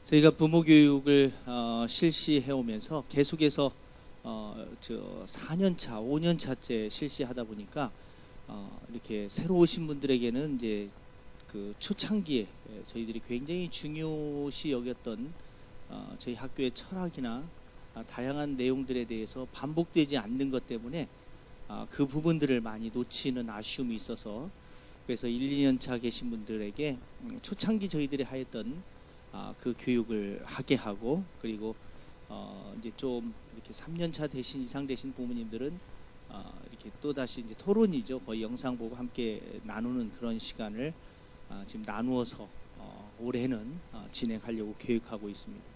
저희가 부모 교육을 실시해 오면서 계속해서 4년차, 5년차째 실시하다 보니까 이렇게 새로 오신 분들에게는 이제 그 초창기에 저희들이 굉장히 중요시 여겼던 저희 학교의 철학이나 다양한 내용들에 대해서 반복되지 않는 것 때문에 그 부분들을 많이 놓치는 아쉬움이 있어서, 그래서 1, 2년차 계신 분들에게 초창기 저희들이 하였던 그 교육을 하게 하고, 그리고 이제 좀 이렇게 3년차 이상 되신 부모님들은 이렇게 또 다시 이제 토론이죠. 거의 영상 보고 함께 나누는 그런 시간을 지금 나누어서 올해는 진행하려고 계획하고 있습니다.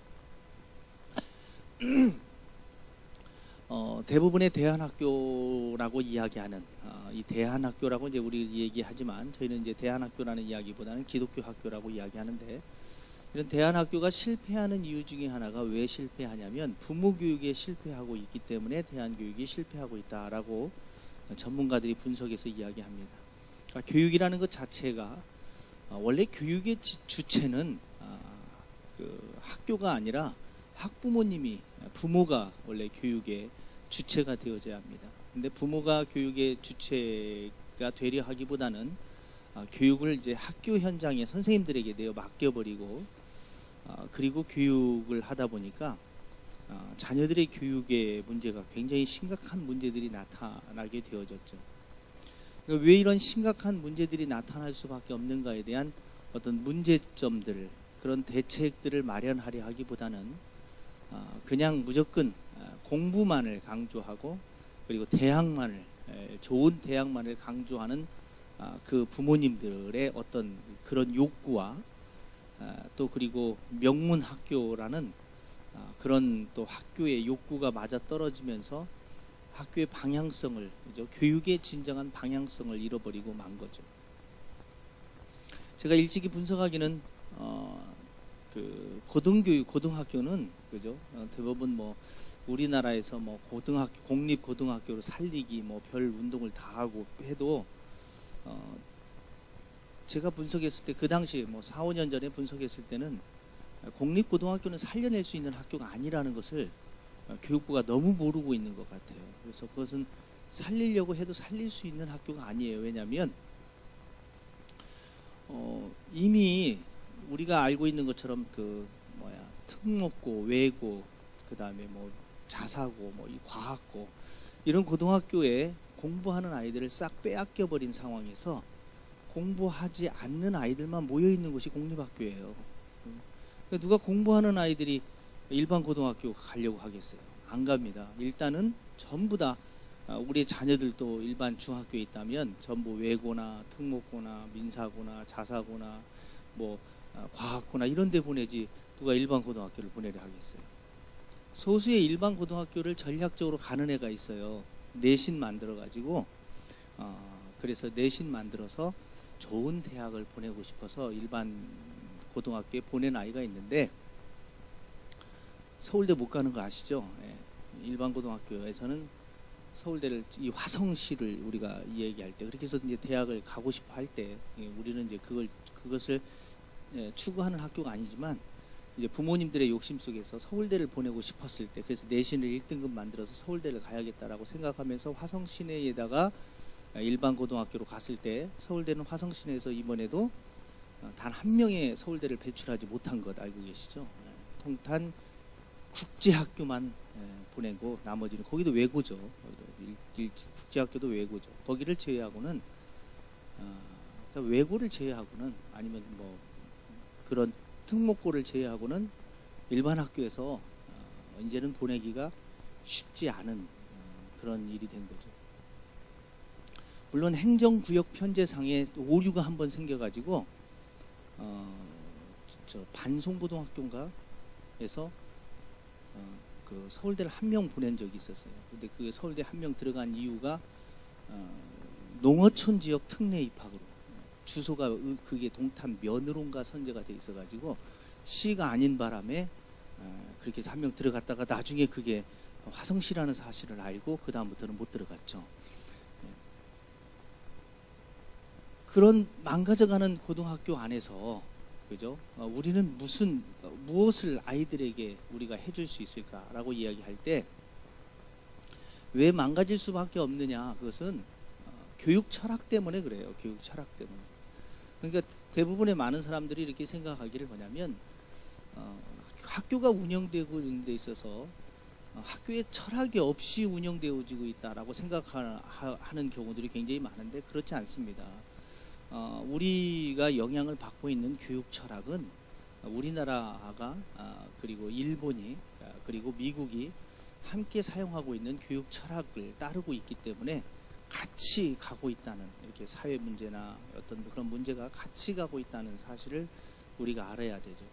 대부분의 대안학교라고 이야기하는 이 대안학교라고 이제 우리 얘기하지만, 저희는 이제 대안학교라는 이야기보다는 기독교 학교라고 이야기하는데, 이런 대안학교가 실패하는 이유 중에 하나가 왜 실패하냐면 부모 교육에 실패하고 있기 때문에 대안교육이 실패하고 있다라고 전문가들이 분석해서 이야기합니다. 그러니까 교육이라는 것 자체가 원래 교육의 주체는 그 학교가 아니라 학부모님이, 부모가 원래 교육의 주체가 되어져야 합니다. 근데 부모가 교육의 주체가 되려 하기보다는 교육을 이제 학교 현장에 선생님들에게 내어 맡겨버리고, 그리고 교육을 하다 보니까 자녀들의 교육의 문제가 굉장히 심각한 문제들이 나타나게 되어졌죠. 그러니까 왜 이런 심각한 문제들이 나타날 수밖에 없는가에 대한 어떤 문제점들, 그런 대책들을 마련하려 하기보다는 그냥 무조건 공부만을 강조하고, 그리고 대학만을, 좋은 대학만을 강조하는 그 부모님들의 어떤 그런 욕구와 또 그리고 명문 학교라는 그런 또 학교의 욕구가 맞아 떨어지면서 학교의 방향성을, 교육의 진정한 방향성을 잃어버리고 만 거죠. 제가 일찍이 분석하기는 그 고등학교는 그죠? 대부분 뭐 우리나라에서 뭐 고등학교, 공립 고등학교로 살리기 뭐 별 운동을 다 하고 해도 제가 분석했을 때, 그 당시에 뭐 4, 5년 전에 분석했을 때는 공립 고등학교는 살려낼 수 있는 학교가 아니라는 것을 교육부가 너무 모르고 있는 것 같아요. 그래서 그것은 살리려고 해도 살릴 수 있는 학교가 아니에요. 왜냐하면 이미 우리가 알고 있는 것처럼 특목고, 외고, 그 다음에 뭐 자사고, 뭐 이 과학고, 이런 고등학교에 공부하는 아이들을 싹 빼앗겨 버린 상황에서 공부하지 않는 아이들만 모여 있는 곳이 공립학교예요. 그러니까 누가 공부하는 아이들이 일반 고등학교 가려고 하겠어요? 안 갑니다. 일단은 전부 다 우리 자녀들도 일반 중학교에 있다면 전부 외고나 특목고나 민사고나 자사고나 뭐 과학고나 이런 데 보내지 누가 일반 고등학교를 보내려 하겠어요? 소수의 일반 고등학교를 전략적으로 가는 애가 있어요. 내신 만들어 가지고 그래서 내신 만들어서 좋은 대학을 보내고 싶어서 일반 고등학교에 보낸 아이가 있는데, 서울대 못 가는 거 아시죠? 일반 고등학교에서는 서울대를, 이 화성시를 우리가 얘기할 때, 그렇게 해서 이제 대학을 가고 싶어 할 때 우리는 이제 그것을 추구하는 학교가 아니지만, 이제 부모님들의 욕심 속에서 서울대를 보내고 싶었을 때, 그래서 내신을 1등급 만들어서 서울대를 가야겠다라고 생각하면서 화성 시내에다가 일반 고등학교로 갔을 때, 서울대는 화성 시내에서 이번에도 단 한 명의 서울대를 배출하지 못한 것 알고 계시죠? 통탄 국제학교만 보내고 나머지는, 거기도 외고죠. 국제학교도 외고죠. 거기를 제외하고는 그러니까 외고를 제외하고는, 아니면 뭐 그런 특목고를 제외하고는 일반 학교에서 이제는 보내기가 쉽지 않은 그런 일이 된 거죠. 물론 행정구역 편제상에 오류가 한번 생겨가지고 반송고등학교인가 해서 그 서울대를 한 명 보낸 적이 있었어요. 근데 그 서울대 한 명 들어간 이유가 농어촌 지역 특례 입학으로, 주소가 그게 동탄 면으로인가 선재가 돼 있어가지고 시가 아닌 바람에 그렇게 해서 한 명 들어갔다가 나중에 그게 화성시라는 사실을 알고 그 다음부터는 못 들어갔죠. 그런 망가져가는 고등학교 안에서, 그죠? 우리는 무엇을 아이들에게 우리가 해줄 수 있을까라고 이야기할 때 왜 망가질 수밖에 없느냐, 그것은 교육 철학 때문에 그래요. 교육 철학 때문에. 그러니까 대부분의 많은 사람들이 이렇게 생각하기를 뭐냐면 학교가 운영되고 있는 데 있어서 학교에 철학이 없이 운영되어지고 있다라고 생각하는 경우들이 굉장히 많은데 그렇지 않습니다. 우리가 영향을 받고 있는 교육 철학은 우리나라가 그리고 일본이 그리고 미국이 함께 사용하고 있는 교육 철학을 따르고 있기 때문에 같이 가고 있다는, 이렇게 사회 문제나 어떤 그런 문제가 같이 가고 있다는 사실을 우리가 알아야 되죠.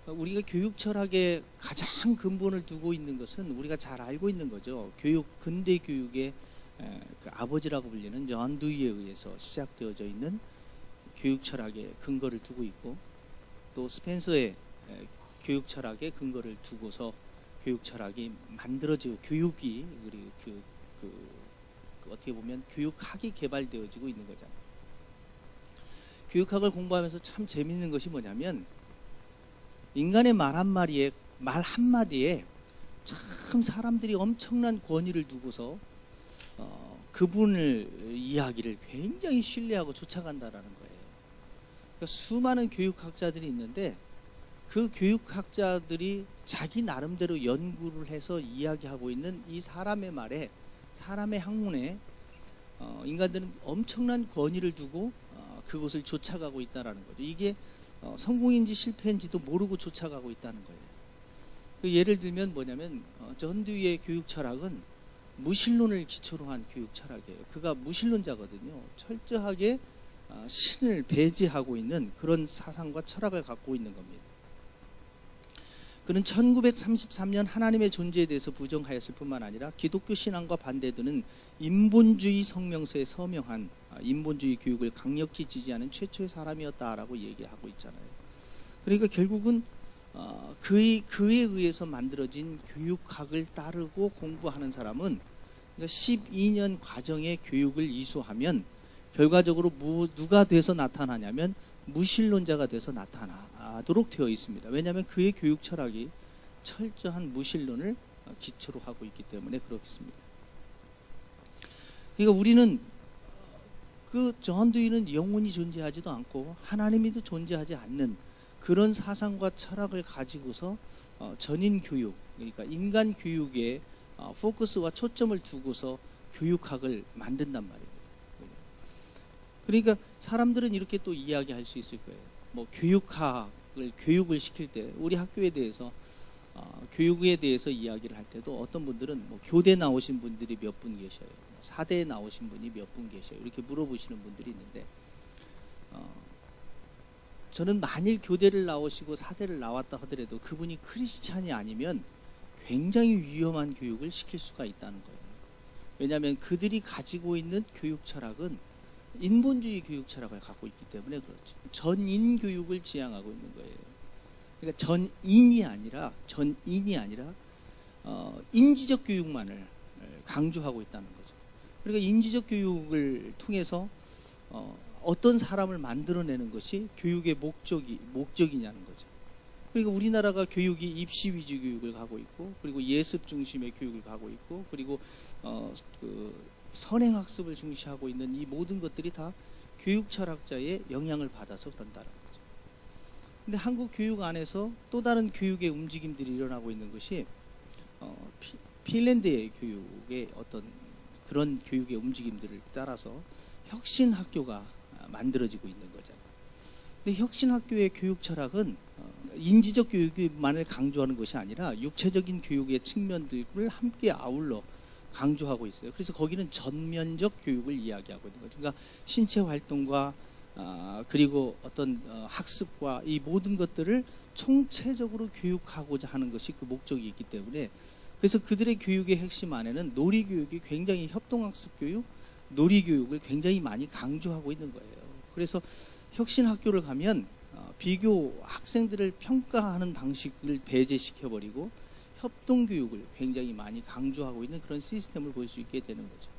우리가 교육 철학의 가장 근본을 두고 있는 것은 우리가 잘 알고 있는 거죠. 근대 교육의 그 아버지라고 불리는 존 두이에 의해서 시작되어져 있는 교육 철학의 근거를 두고 있고, 또 스펜서의 교육 철학의 근거를 두고서 교육 철학이 만들어지고 교육이 어떻게 보면 교육학이 개발되어지고 있는 거잖아요. 교육학을 공부하면서 참 재밌는 것이 뭐냐면 인간의 말 한마디에 참 사람들이 엄청난 권위를 두고서 그분을 이야기를 굉장히 신뢰하고 쫓아간다라는 거예요. 그러니까 수많은 교육학자들이 있는데 그 교육학자들이 자기 나름대로 연구를 해서 이야기하고 있는 이 사람의 말에, 사람의 학문에 인간들은 엄청난 권위를 두고 그것을 쫓아가고 있다는 거죠. 이게 성공인지 실패인지도 모르고 쫓아가고 있다는 거예요. 그 예를 들면 뭐냐면 존 두이의 교육 철학은 무신론을 기초로 한 교육 철학이에요. 그가 무신론자거든요. 철저하게 신을 배제하고 있는 그런 사상과 철학을 갖고 있는 겁니다. 그는 1933년 하나님의 존재에 대해서 부정하였을 뿐만 아니라 기독교 신앙과 반대되는 인본주의 성명서에 서명한 인본주의 교육을 강력히 지지하는 최초의 사람이었다라고 얘기하고 있잖아요. 그러니까 결국은 그에 의해서 만들어진 교육학을 따르고 공부하는 사람은 12년 과정의 교육을 이수하면 결과적으로 누가 돼서 나타나냐면 무신론자가 돼서 나타나도록 되어 있습니다. 왜냐하면 그의 교육 철학이 철저한 무신론을 기초로 하고 있기 때문에 그렇습니다. 그러니까 우리는 그 존 두이는 영혼이 존재하지도 않고 하나님이도 존재하지 않는 그런 사상과 철학을 가지고서 전인 교육, 그러니까 인간 교육에 포커스와 초점을 두고서 교육학을 만든단 말이에요. 그러니까 사람들은 이렇게 또 이야기할 수 있을 거예요. 뭐 교육을 시킬 때 우리 학교에 대해서 교육에 대해서 이야기를 할 때도 어떤 분들은 뭐 교대 나오신 분들이 몇 분 계셔요. 사대에 나오신 분이 몇 분 계셔요. 이렇게 물어보시는 분들이 있는데 저는 만일 교대를 나오시고 사대를 나왔다 하더라도 그분이 크리스찬이 아니면 굉장히 위험한 교육을 시킬 수가 있다는 거예요. 왜냐하면 그들이 가지고 있는 교육 철학은 인본주의 교육 철학을 갖고 있기 때문에 그렇죠. 전인 교육을 지향하고 있는 거예요. 그러니까 전인이 아니라 인지적 교육만을 강조하고 있다는 거죠. 그러니까 인지적 교육을 통해서 어떤 사람을 만들어내는 것이 교육의 목적이냐는 거죠. 그러니까 우리나라가 교육이 입시 위주 교육을 가고 있고, 그리고 예습 중심의 교육을 가고 있고, 그리고 선행학습을 중시하고 있는 이 모든 것들이 다 교육 철학자의 영향을 받아서 그런다는 거죠. 근데 한국 교육 안에서 또 다른 교육의 움직임들이 일어나고 있는 것이 핀란드의 교육의 어떤 그런 교육의 움직임들을 따라서 혁신학교가 만들어지고 있는 거잖아요. 근데 혁신학교의 교육 철학은 인지적 교육만을 강조하는 것이 아니라 육체적인 교육의 측면들을 함께 아울러 강조하고 있어요. 그래서 거기는 전면적 교육을 이야기하고 있는 거죠. 그러니까 신체 활동과 그리고 어떤 학습과 이 모든 것들을 총체적으로 교육하고자 하는 것이 그 목적이 있기 때문에, 그래서 그들의 교육의 핵심 안에는 놀이교육이 굉장히 협동학습 교육, 놀이교육을 굉장히 많이 강조하고 있는 거예요. 그래서 혁신학교를 가면 비교 학생들을 평가하는 방식을 배제시켜버리고 협동교육을 굉장히 많이 강조하고 있는 그런 시스템을 볼 수 있게 되는 거죠.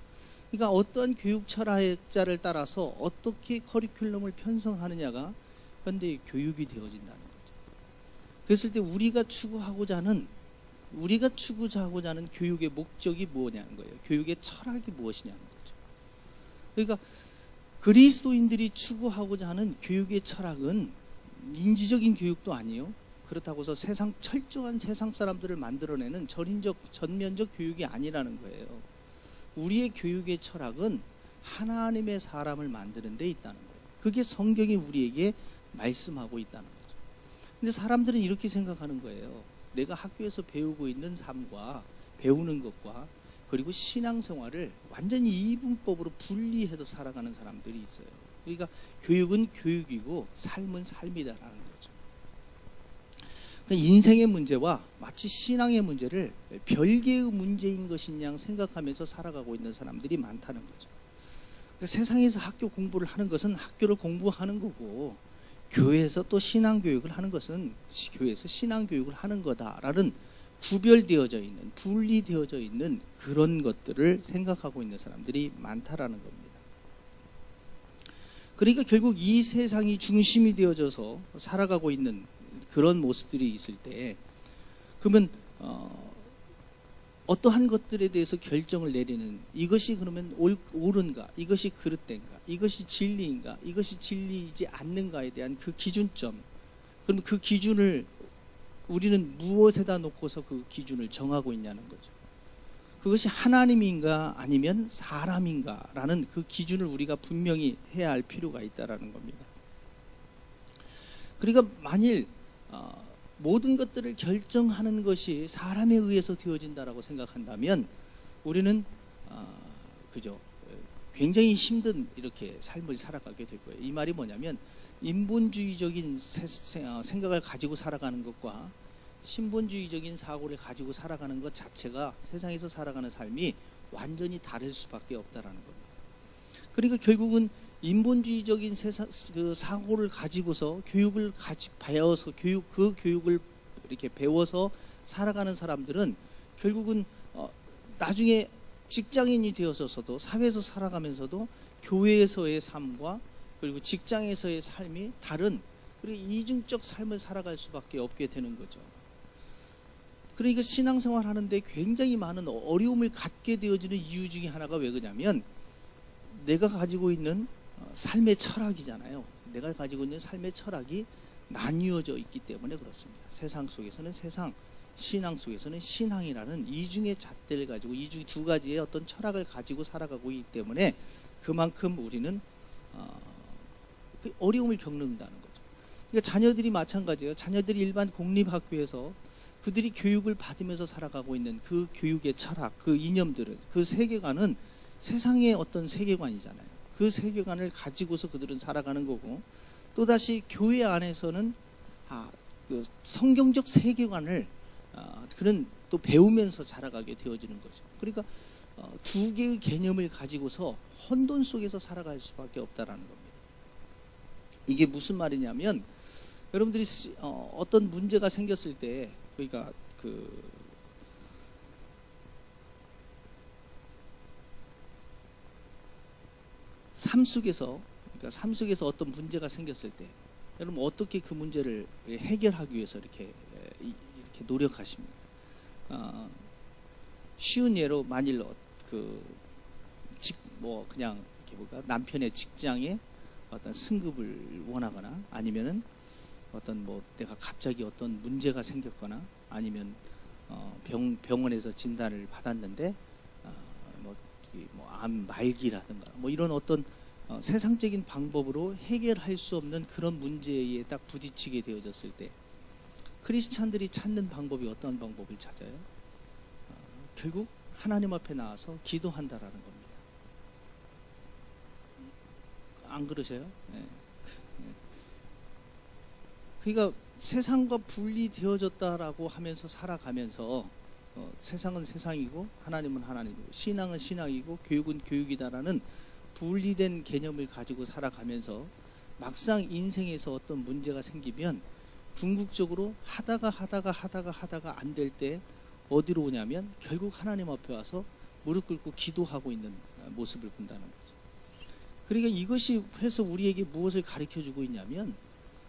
그러니까 어떤 교육 철학자를 따라서 어떻게 커리큘럼을 편성하느냐가 현대의 교육이 되어진다는 거죠. 그랬을 때 우리가 추구하고자 하는 교육의 목적이 뭐냐는 거예요. 교육의 철학이 무엇이냐는 거죠. 그러니까 그리스도인들이 추구하고자 하는 교육의 철학은 인지적인 교육도 아니에요. 그렇다고 해서 철저한 세상 사람들을 만들어내는 전면적 교육이 아니라는 거예요. 우리의 교육의 철학은 하나님의 사람을 만드는 데 있다는 거예요. 그게 성경이 우리에게 말씀하고 있다는 거죠. 근데 사람들은 이렇게 생각하는 거예요. 내가 학교에서 배우고 있는 삶과 배우는 것과 그리고 신앙생활을 완전히 이분법으로 분리해서 살아가는 사람들이 있어요. 그러니까 교육은 교육이고 삶은 삶이다라는 거죠. 그러니까 인생의 문제와 마치 신앙의 문제를 별개의 문제인 것인 양 생각하면서 살아가고 있는 사람들이 많다는 거죠. 그러니까 세상에서 학교 공부를 하는 것은 학교를 공부하는 거고, 교회에서 또 신앙교육을 하는 것은 교회에서 신앙교육을 하는 거다라는 구별되어져 있는, 분리되어져 있는 그런 것들을 생각하고 있는 사람들이 많다라는 겁니다. 그러니까 결국 이 세상이 중심이 되어져서 살아가고 있는 그런 모습들이 있을 때, 그러면 어떠한 것들에 대해서 결정을 내리는, 이것이 그러면 옳은가, 이것이 그릇된가, 이것이 진리인가, 이것이 진리이지 않는가에 대한 그 기준점, 그럼 그 기준을 우리는 무엇에다 놓고서 그 기준을 정하고 있냐는 거죠. 그것이 하나님인가 아니면 사람인가라는 그 기준을 우리가 분명히 해야 할 필요가 있다라는 겁니다. 그러니까 만일 모든 것들을 결정하는 것이 사람에 의해서 되어진다라고 생각한다면 우리는 그죠, 굉장히 힘든 이렇게 삶을 살아가게 될 거예요. 이 말이 뭐냐면 인본주의적인 생각을 가지고 살아가는 것과 신본주의적인 사고를 가지고 살아가는 것 자체가 세상에서 살아가는 삶이 완전히 다를 수밖에 없다라는 겁니다. 그러니까 결국은 인본주의적인 사고를 가지고서 교육을 배워서 그 교육을 이렇게 배워서 살아가는 사람들은 결국은 나중에 직장인이 되어서도 사회에서 살아가면서도 교회에서의 삶과 그리고 직장에서의 삶이 다른, 그리고 이중적 삶을 살아갈 수밖에 없게 되는 거죠. 그러니까 신앙생활 하는데 굉장히 많은 어려움을 갖게 되어지는 이유 중에 하나가 왜 그러냐면 내가 가지고 있는 삶의 철학이잖아요. 내가 가지고 있는 삶의 철학이 나뉘어져 있기 때문에 그렇습니다. 세상 속에서는 세상, 신앙 속에서는 신앙이라는 이중의 잣대를 가지고 이중 두 가지의 어떤 철학을 가지고 살아가고 있기 때문에 그만큼 우리는 어려움을 겪는다는 거죠. 그러니까 자녀들이 마찬가지예요. 자녀들이 일반 공립학교에서 그들이 교육을 받으면서 살아가고 있는 그 교육의 철학, 그 이념들을, 그 세계관은 세상의 어떤 세계관이잖아요. 그 세계관을 가지고서 그들은 살아가는 거고, 또다시 교회 안에서는 그 성경적 세계관을 그는 또 배우면서 자라가게 되어지는 거죠. 그러니까 두 개의 개념을 가지고서 혼돈 속에서 살아갈 수밖에 없다라는 겁니다. 이게 무슨 말이냐면 여러분들이 어떤 문제가 생겼을 때, 그러니까 삶 속에서 어떤 문제가 생겼을 때 여러분 어떻게 그 문제를 해결하기 위해서 이렇게 노력하십니까? 쉬운 예로 만일 그냥 이렇게 볼까, 남편의 직장에 어떤 승급을 원하거나 아니면은 어떤 내가 갑자기 어떤 문제가 생겼거나 아니면 병원에서 진단을 받았는데 암 말기라든가 이런 어떤 세상적인 방법으로 해결할 수 없는 그런 문제에 딱 부딪히게 되어졌을 때 크리스찬들이 찾는 방법이 어떤 방법을 찾아요? 결국 하나님 앞에 나와서 기도한다라는 겁니다. 안 그러세요? 네. 그러니까 세상과 분리되어졌다라고 하면서 살아가면서 세상은 세상이고 하나님은 하나님이고 신앙은 신앙이고 교육은 교육이다라는 분리된 개념을 가지고 살아가면서 막상 인생에서 어떤 문제가 생기면 궁극적으로 하다가 안 될 때 어디로 오냐면 결국 하나님 앞에 와서 무릎 꿇고 기도하고 있는 모습을 본다는 거죠. 그러니까 이것이 해서 우리에게 무엇을 가르쳐주고 있냐면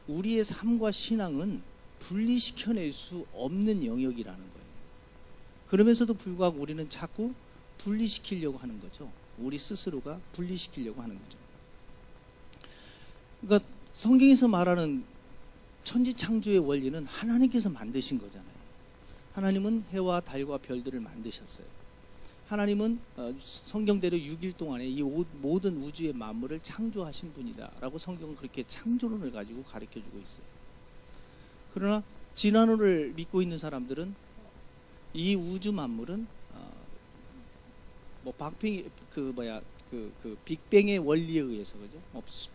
우리의 삶과 신앙은 분리시켜낼 수 없는 영역이라는 거예요. 그러면서도 불구하고 우리는 자꾸 분리시키려고 하는 거죠. 우리 스스로가 분리시키려고 하는 거죠. 그러니까 성경에서 말하는 천지창조의 원리는 하나님께서 만드신 거잖아요. 하나님은 해와 달과 별들을 만드셨어요. 하나님은 성경대로 6일 동안에 이 모든 우주의 만물을 창조하신 분이다라고 성경은 그렇게 창조론을 가지고 가르쳐주고 있어요. 그러나 진화론을 믿고 있는 사람들은 이 우주 만물은 빅뱅의 원리에 의해서, 그죠?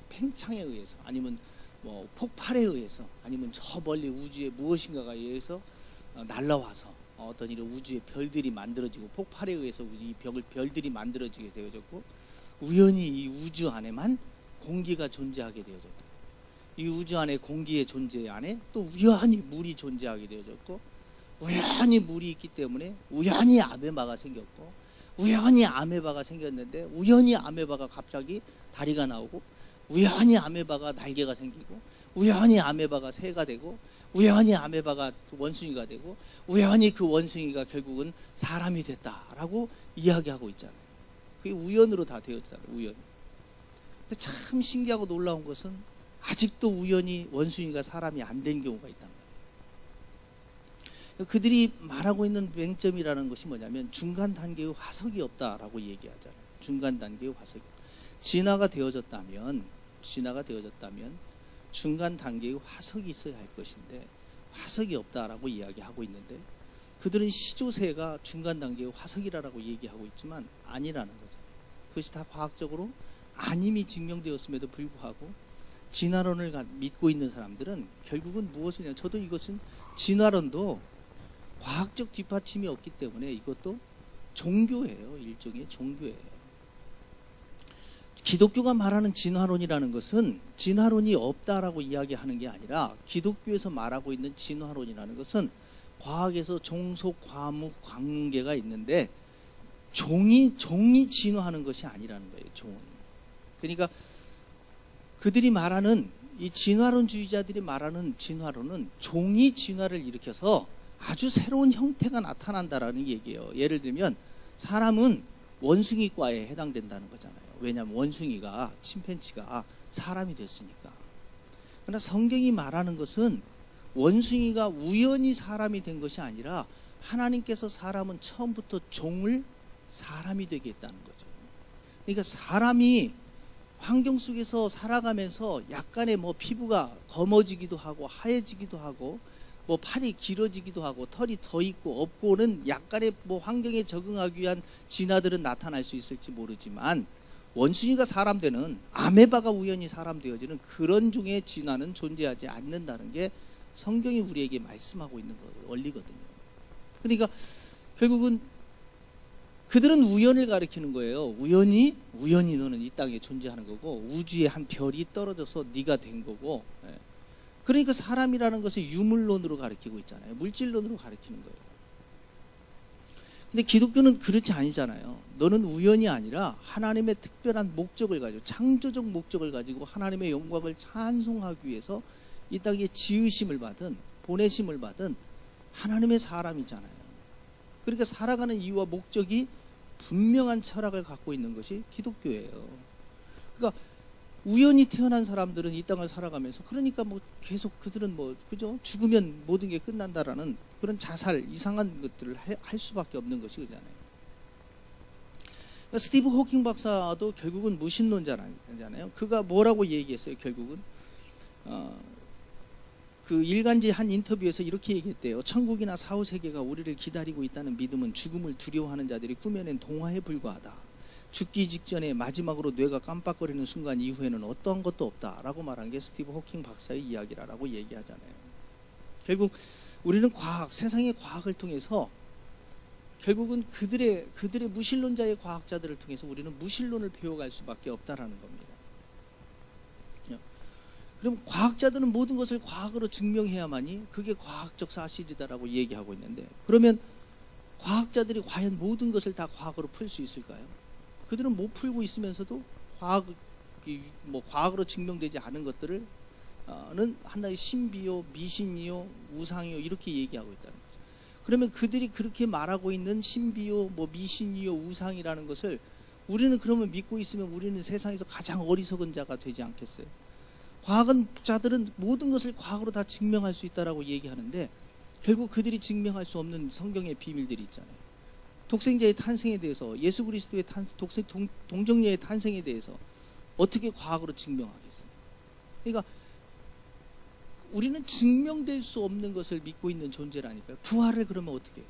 팽창에 의해서, 아니면 폭발에 의해서, 아니면 저 멀리 우주의 무엇인가가 의해서 날라와서 어떤 이런 우주의 별들이 만들어지고, 폭발에 의해서 이 별들이 만들어지게 되어졌고, 우연히 이 우주 안에만 공기가 존재하게 되어졌고, 이 우주 안에 공기의 존재 안에 또 우연히 물이 존재하게 되어졌고, 우연히 물이 있기 때문에 우연히 아메바가 생겼고, 우연히 아메바가 생겼는데 우연히 아메바가 갑자기 다리가 나오고, 우연히 아메바가 날개가 생기고, 우연히 아메바가 새가 되고, 우연히 아메바가 원숭이가 되고, 우연히 그 원숭이가 결국은 사람이 됐다라고 이야기하고 있잖아요. 그게 우연으로 다 되었잖아요. 우연. 근데 참 신기하고 놀라운 것은 아직도 우연히 원숭이가 사람이 안 된 경우가 있단 말이에요. 그들이 말하고 있는 맹점이라는 것이 뭐냐면 중간 단계의 화석이 없다라고 얘기하잖아요. 중간 단계의 화석이. 진화가 되어졌다면 중간 단계의 화석이 있어야 할 것인데 화석이 없다라고 이야기하고 있는데, 그들은 시조새가 중간 단계의 화석이라고 얘기하고 있지만 아니라는 거죠. 그것이 다 과학적으로 아님이 증명되었음에도 불구하고 진화론을 믿고 있는 사람들은 결국은 무엇이냐, 저도 이것은 진화론도 과학적 뒷받침이 없기 때문에 이것도 종교예요. 일종의 종교예요. 기독교가 말하는 진화론이라는 것은 진화론이 없다라고 이야기하는 게 아니라, 기독교에서 말하고 있는 진화론이라는 것은 과학에서 종속, 과목, 관계가 있는데 종이 진화하는 것이 아니라는 거예요. 종은. 그러니까 그들이 말하는 이 진화론주의자들이 말하는 진화론은 종이 진화를 일으켜서 아주 새로운 형태가 나타난다라는 얘기예요. 예를 들면 사람은 원숭이과에 해당된다는 거잖아요. 왜냐하면 원숭이가, 침팬지가 사람이 됐으니까. 그러나 성경이 말하는 것은 원숭이가 우연히 사람이 된 것이 아니라 하나님께서 사람은 처음부터 종을 사람이 되게 했다는 거죠. 그러니까 사람이 환경 속에서 살아가면서 약간의 피부가 검어지기도 하고 하얘지기도 하고, 팔이 길어지기도 하고, 털이 더 있고 없고는 약간의 환경에 적응하기 위한 진화들은 나타날 수 있을지 모르지만, 원숭이가 사람 되는, 아메바가 우연히 사람 되어지는 그런 종의 진화는 존재하지 않는다는 게 성경이 우리에게 말씀하고 있는 원리거든요. 그러니까 결국은 그들은 우연을 가리키는 거예요. 우연히 너는 이 땅에 존재하는 거고, 우주에 한 별이 떨어져서 네가 된 거고. 그러니까 사람이라는 것을 유물론으로 가리키고 있잖아요. 물질론으로 가리키는 거예요. 근데 기독교는 그렇지 아니잖아요. 너는 우연이 아니라 하나님의 특별한 목적을 가지고, 창조적 목적을 가지고 하나님의 영광을 찬송하기 위해서 이 땅에 지으심을 받은, 보내심을 받은 하나님의 사람이잖아요. 그러니까 살아가는 이유와 목적이 분명한 철학을 갖고 있는 것이 기독교예요. 그러니까 우연히 태어난 사람들은 이 땅을 살아가면서, 그러니까 계속 그들은 그죠? 죽으면 모든 게 끝난다라는 그런 자살, 이상한 것들을 할 수밖에 없는 것이 그잖아요. 그러니까 스티브 호킹 박사도 결국은 무신론자잖아요. 그가 뭐라고 얘기했어요? 결국은 그 일간지 한 인터뷰에서 이렇게 얘기했대요. 천국이나 사후세계가 우리를 기다리고 있다는 믿음은 죽음을 두려워하는 자들이 꾸며낸 동화에 불과하다. 죽기 직전에 마지막으로 뇌가 깜빡거리는 순간 이후에는 어떠한 것도 없다라고 말한 게 스티브 호킹 박사의 이야기라고 얘기하잖아요. 결국 우리는 세상의 과학을 통해서 결국은 그들의 무신론자의 과학자들을 통해서 우리는 무신론을 배워갈 수밖에 없다라는 겁니다. 그럼 과학자들은 모든 것을 과학으로 증명해야만이 그게 과학적 사실이다라고 얘기하고 있는데, 그러면 과학자들이 과연 모든 것을 다 과학으로 풀 수 있을까요? 그들은 못 풀고 있으면서도 과학으로 증명되지 않은 것들을 하나의 신비요, 미신이요, 우상이요 이렇게 얘기하고 있다는 거죠. 그러면 그들이 그렇게 말하고 있는 신비요, 뭐 미신이요, 우상이라는 것을 우리는 그러면 믿고 있으면 우리는 세상에서 가장 어리석은 자가 되지 않겠어요? 과학자들은 모든 것을 과학으로 다 증명할 수 있다라고 얘기하는데 결국 그들이 증명할 수 없는 성경의 비밀들이 있잖아요. 독생자의 탄생에 대해서, 예수 그리스도의 동정녀의 탄생에 대해서 어떻게 과학으로 증명하겠어요? 그러니까 우리는 증명될 수 없는 것을 믿고 있는 존재라니까요. 부활을 그러면 어떻게 해요?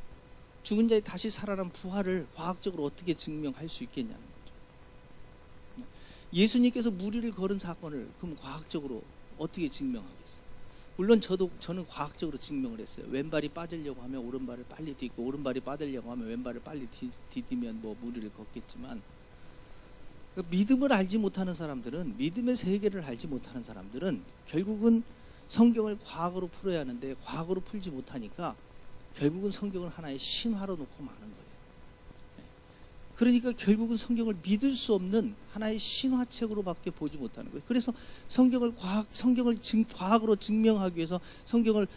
죽은 자의 다시 살아난 부활을 과학적으로 어떻게 증명할 수 있겠냐는 거죠. 예수님께서 무리를 걸은 사건을 그럼 과학적으로 어떻게 증명하겠어요? 물론 저는 과학적으로 증명을 했어요. 왼발이 빠지려고 하면 오른발을 빨리 딛고, 오른발이 빠지려고 하면 왼발을 빨리 디디면 뭐 무리를 걷겠지만, 그러니까 믿음을 알지 못하는 사람들은, 믿음의 세계를 알지 못하는 사람들은 결국은 성경을 과학으로 풀어야 하는데 과학으로 풀지 못하니까 결국은 성경을 하나의 신화로 놓고 마는 거예요. 그러니까 결국은 성경을 믿을 수 없는 하나의 신화책으로밖에 보지 못하는 거예요. 그래서 성경을 과학으로 증명하기 위해서 성경을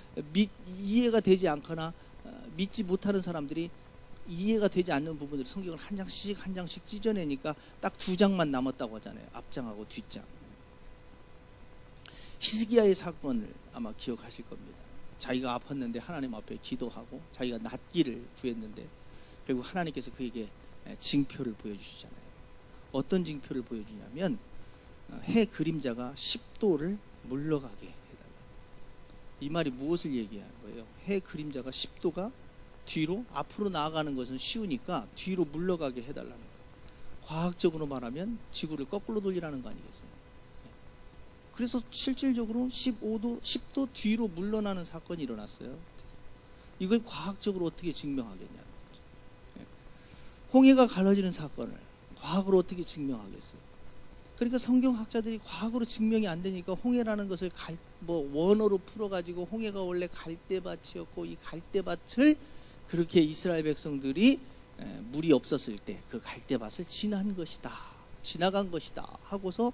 이해가 되지 않거나 믿지 못하는 사람들이 이해가 되지 않는 부분들을 성경을 한 장씩 찢어내니까 딱 2장만 남았다고 하잖아요. 앞장하고 뒷장. 히스기야의 사건을 아마 기억하실 겁니다. 자기가 아팠는데 하나님 앞에 기도하고 자기가 낫기를 구했는데 결국 하나님께서 그에게 징표를 보여주시잖아요. 어떤 징표를 보여주냐면 해 그림자가 10도를 물러가게 해달라. 이 말이 무엇을 얘기하는 거예요? 해 그림자가 10도가 뒤로 앞으로 나아가는 것은 쉬우니까 뒤로 물러가게 해달라는 거예요. 과학적으로 말하면 지구를 거꾸로 돌리라는 거 아니겠어요? 그래서 실질적으로 10도 뒤로 물러나는 사건이 일어났어요. 이걸 과학적으로 어떻게 증명하겠냐는 거죠. 홍해가 갈라지는 사건을 과학으로 어떻게 증명하겠어요? 그러니까 성경학자들이 과학으로 증명이 안 되니까 홍해라는 것을 원어로 풀어가지고 홍해가 원래 갈대밭이었고 이 갈대밭을 그렇게 이스라엘 백성들이 물이 없었을 때 그 갈대밭을 지나간 것이다 하고서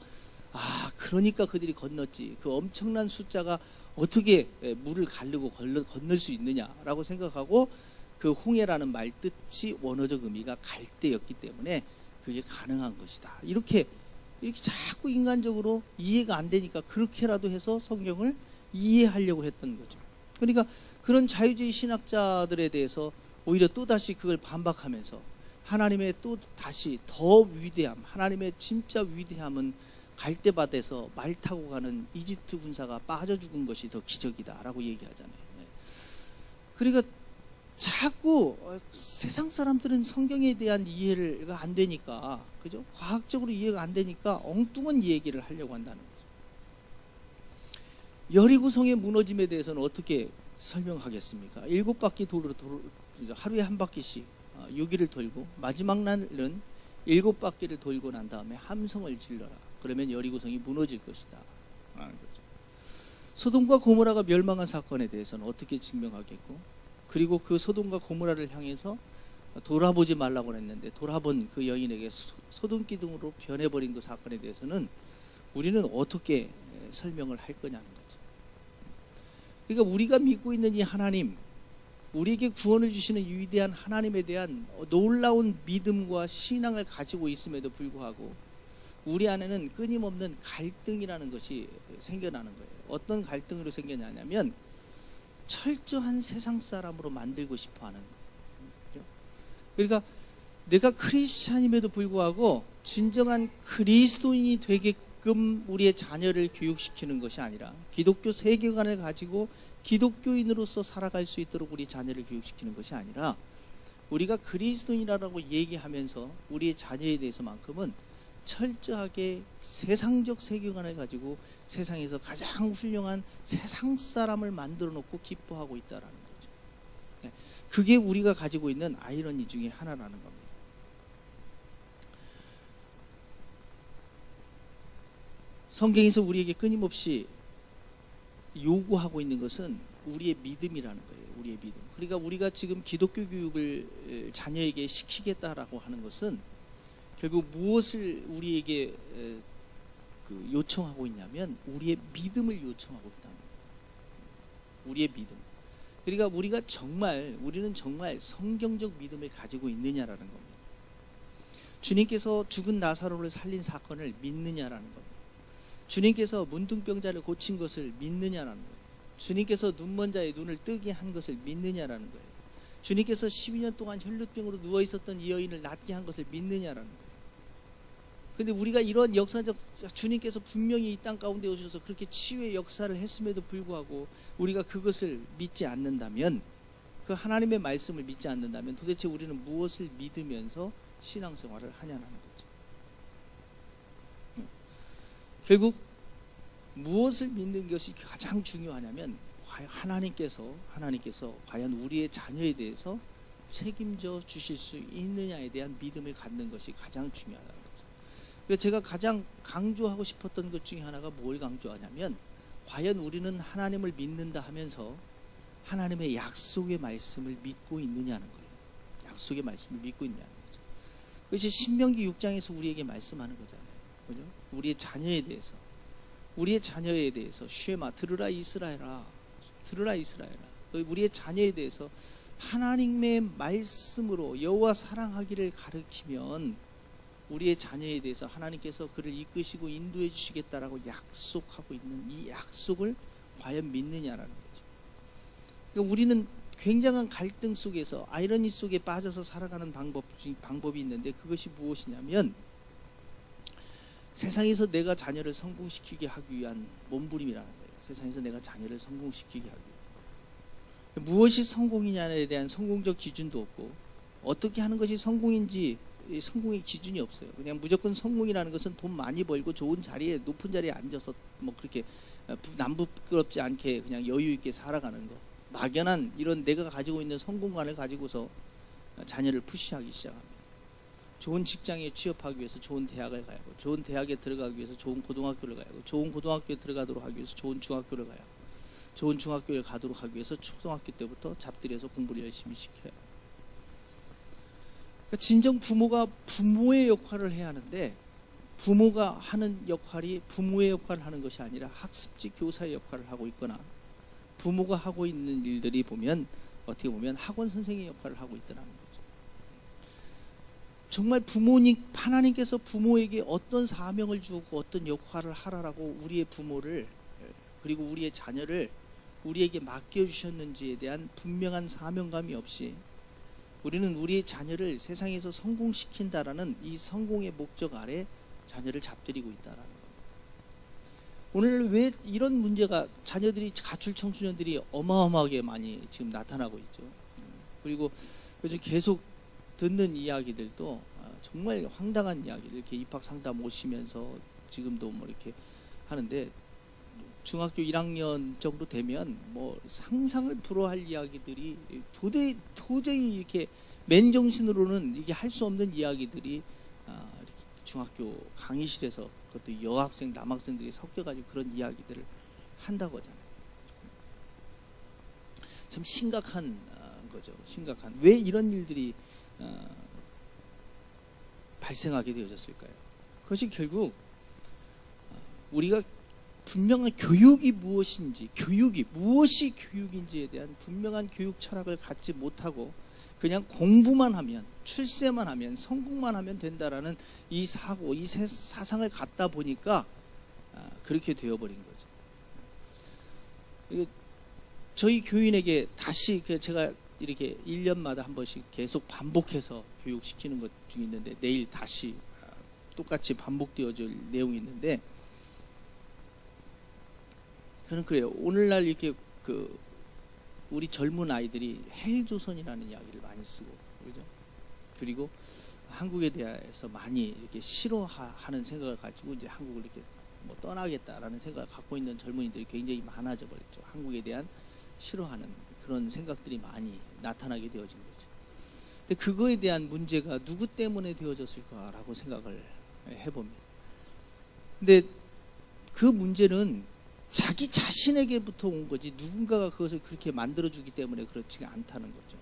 그러니까 그들이 건넜지. 그 엄청난 숫자가 어떻게 물을 가르고 건널 수 있느냐라고 생각하고 그 홍해라는 말 뜻이 원어적 의미가 갈대였기 때문에 그게 가능한 것이다. 이렇게 자꾸 인간적으로 이해가 안 되니까 그렇게라도 해서 성경을 이해하려고 했던 거죠. 그러니까 그런 자유주의 신학자들에 대해서 오히려 또다시 그걸 반박하면서 하나님의 또 다시 더 위대함, 하나님의 진짜 위대함은 갈대밭에서 말 타고 가는 이집트 군사가 빠져 죽은 것이 더 기적이다라고 얘기하잖아요. 그러니까 자꾸 세상 사람들은 성경에 대한 이해가 안 되니까, 그죠? 과학적으로 이해가 안 되니까 엉뚱한 얘기를 하려고 한다는 거죠. 여리고성의 무너짐에 대해서는 어떻게 설명하겠습니까? 7바퀴 하루에 한 바퀴씩 6일을 돌고 마지막 날은 7바퀴를 돌고 난 다음에 함성을 질러라. 그러면 여리고성이 무너질 것이다 라는 거죠. 소돔과 고모라가 멸망한 사건에 대해서는 어떻게 증명하겠고, 그리고 그 소돔과 고모라를 향해서 돌아보지 말라고 했는데 돌아본 그 여인에게 소돔 기둥으로 변해버린 그 사건에 대해서는 우리는 어떻게 설명을 할 거냐는 거죠. 그러니까 우리가 믿고 있는 이 하나님, 우리에게 구원을 주시는 위대한 하나님에 대한 놀라운 믿음과 신앙을 가지고 있음에도 불구하고 우리 안에는 끊임없는 갈등이라는 것이 생겨나는 거예요. 어떤 갈등으로 생겨나냐면 철저한 세상 사람으로 만들고 싶어하는 거예요. 그러니까 내가 크리스찬임에도 불구하고 진정한 그리스도인이 되게끔 우리의 자녀를 교육시키는 것이 아니라 기독교 세계관을 가지고 기독교인으로서 살아갈 수 있도록 우리 자녀를 교육시키는 것이 아니라 우리가 그리스도인이라고 얘기하면서 우리의 자녀에 대해서만큼은 철저하게 세상적 세계관을 가지고 세상에서 가장 훌륭한 세상 사람을 만들어 놓고 기뻐하고 있다라는 거죠. 그게 우리가 가지고 있는 아이러니 중에 하나라는 겁니다. 성경에서 우리에게 끊임없이 요구하고 있는 것은 우리의 믿음이라는 거예요. 우리의 믿음. 그러니까 우리가 지금 기독교 교육을 자녀에게 시키겠다라고 하는 것은 결국 무엇을 우리에게 요청하고 있냐면 우리의 믿음을 요청하고 있다는 거예요. 우리의 믿음. 그러니까 우리는 정말 성경적 믿음을 가지고 있느냐라는 겁니다. 주님께서 죽은 나사로를 살린 사건을 믿느냐라는 겁니다. 주님께서 문둥병자를 고친 것을 믿느냐라는 거예요. 주님께서 눈먼 자의 눈을 뜨게 한 것을 믿느냐라는 거예요. 주님께서 12년 동안 혈루병으로 누워 있었던 이 여인을 낫게 한 것을 믿느냐라는 거예요. 근데 우리가 이런 역사적, 주님께서 분명히 이 땅 가운데 오셔서 그렇게 치유의 역사를 했음에도 불구하고 우리가 그것을 믿지 않는다면, 그 하나님의 말씀을 믿지 않는다면 도대체 우리는 무엇을 믿으면서 신앙생활을 하냐는 거죠. 결국 무엇을 믿는 것이 가장 중요하냐면 하나님께서 과연 우리의 자녀에 대해서 책임져 주실 수 있느냐에 대한 믿음을 갖는 것이 가장 중요하다는 거죠. 그래서 제가 가장 강조하고 싶었던 것 중에 하나가 뭘 강조하냐면, 과연 우리는 하나님을 믿는다 하면서 하나님의 약속의 말씀을 믿고 있느냐는 거예요. 약속의 말씀을 믿고 있느냐는 거죠. 그것이 신명기 6장에서 우리에게 말씀하는 거잖아요. 그죠? 우리의 자녀에 대해서 쉐마, 들으라 이스라엘아, 우리의 자녀에 대해서 하나님의 말씀으로 여호와 사랑하기를 가르치면 우리의 자녀에 대해서 하나님께서 그를 이끄시고 인도해 주시겠다라고 약속하고 있는 이 약속을 과연 믿느냐라는 거죠. 그러니까 우리는 굉장한 갈등 속에서, 아이러니 속에 빠져서 살아가는 방법이 있는데, 그것이 무엇이냐면 세상에서 내가 자녀를 성공시키게 하기 위한 몸부림이라는 거예요. 세상에서 내가 자녀를 성공시키게 하기 위해. 무엇이 성공이냐에 대한 성공적 기준도 없고, 어떻게 하는 것이 성공인지 성공의 기준이 없어요. 그냥 무조건 성공이라는 것은 돈 많이 벌고 좋은 자리에, 높은 자리에 앉아서 뭐 그렇게 남부끄럽지 않게 그냥 여유 있게 살아가는 거. 막연한 이런 내가 가지고 있는 성공관을 가지고서 자녀를 푸시하기 시작합니다. 좋은 직장에 취업하기 위해서 좋은 대학을 가야 하고, 좋은 대학에 들어가기 위해서 좋은 고등학교를 가야 하고, 좋은 고등학교에 들어가도록 하기 위해서 좋은 중학교를 가야 하고, 좋은 중학교에 가도록 하기 위해서 초등학교 때부터 잡들여서 공부를 열심히 시켜야 하고. 진정 부모가 부모의 역할을 해야 하는데, 부모가 하는 역할이 부모의 역할을 하는 것이 아니라 학습지 교사의 역할을 하고 있거나, 부모가 하고 있는 일들이 보면 어떻게 보면 학원 선생의 역할을 하고 있더라는 거죠. 정말 하나님께서 부모에게 어떤 사명을 주었고 어떤 역할을 하라라고 우리의 부모를, 그리고 우리의 자녀를 우리에게 맡겨주셨는지에 대한 분명한 사명감이 없이 우리는 우리의 자녀를 세상에서 성공시킨다라는 이 성공의 목적 아래 자녀를 잡들이고 있다라는 겁니다. 오늘 왜 이런 문제가, 자녀들이, 가출 청소년들이 어마어마하게 많이 지금 나타나고 있죠. 그리고 요즘 계속 듣는 이야기들도 정말 황당한 이야기들, 이렇게 입학 상담 오시면서 지금도 뭐 이렇게 하는데, 중학교 1학년 정도 되면 뭐 상상을 불허할 이야기들이 도저히 이렇게 맨정신으로는 이게 할 수 없는 이야기들이 이렇게 중학교 강의실에서, 그것도 여학생, 남학생들이 섞여가지고 그런 이야기들을 한다고 하잖아요. 참 심각한 거죠. 심각한. 왜 이런 일들이 발생하게 되어졌을까요? 그것이 결국 우리가 분명한 교육이 무엇인지, 무엇이 교육인지에 대한 분명한 교육 철학을 갖지 못하고 그냥 공부만 하면, 출세만 하면, 성공만 하면 된다라는 이 사고, 이 사상을 갖다 보니까 그렇게 되어버린 거죠. 저희 교인에게 다시, 제가 이렇게 1년마다 한 번씩 계속 반복해서 교육시키는 것 중에 있는데, 내일 다시 똑같이 반복되어질 내용이 있는데, 저는 그래요. 오늘날 이렇게 우리 젊은 아이들이 헬조선이라는 이야기를 많이 쓰고, 그죠? 그리고 한국에 대해서 많이 이렇게 싫어하는 생각을 가지고 이제 한국을 이렇게 뭐 떠나겠다라는 생각을 갖고 있는 젊은이들이 굉장히 많아져 버렸죠. 한국에 대한 싫어하는 그런 생각들이 많이 나타나게 되어진 거죠. 근데 그거에 대한 문제가 누구 때문에 되어졌을까라고 생각을 해봅니다. 근데 그 문제는 자기 자신에게부터 온 거지, 누군가가 그것을 그렇게 만들어주기 때문에 그렇지가 않다는 거죠.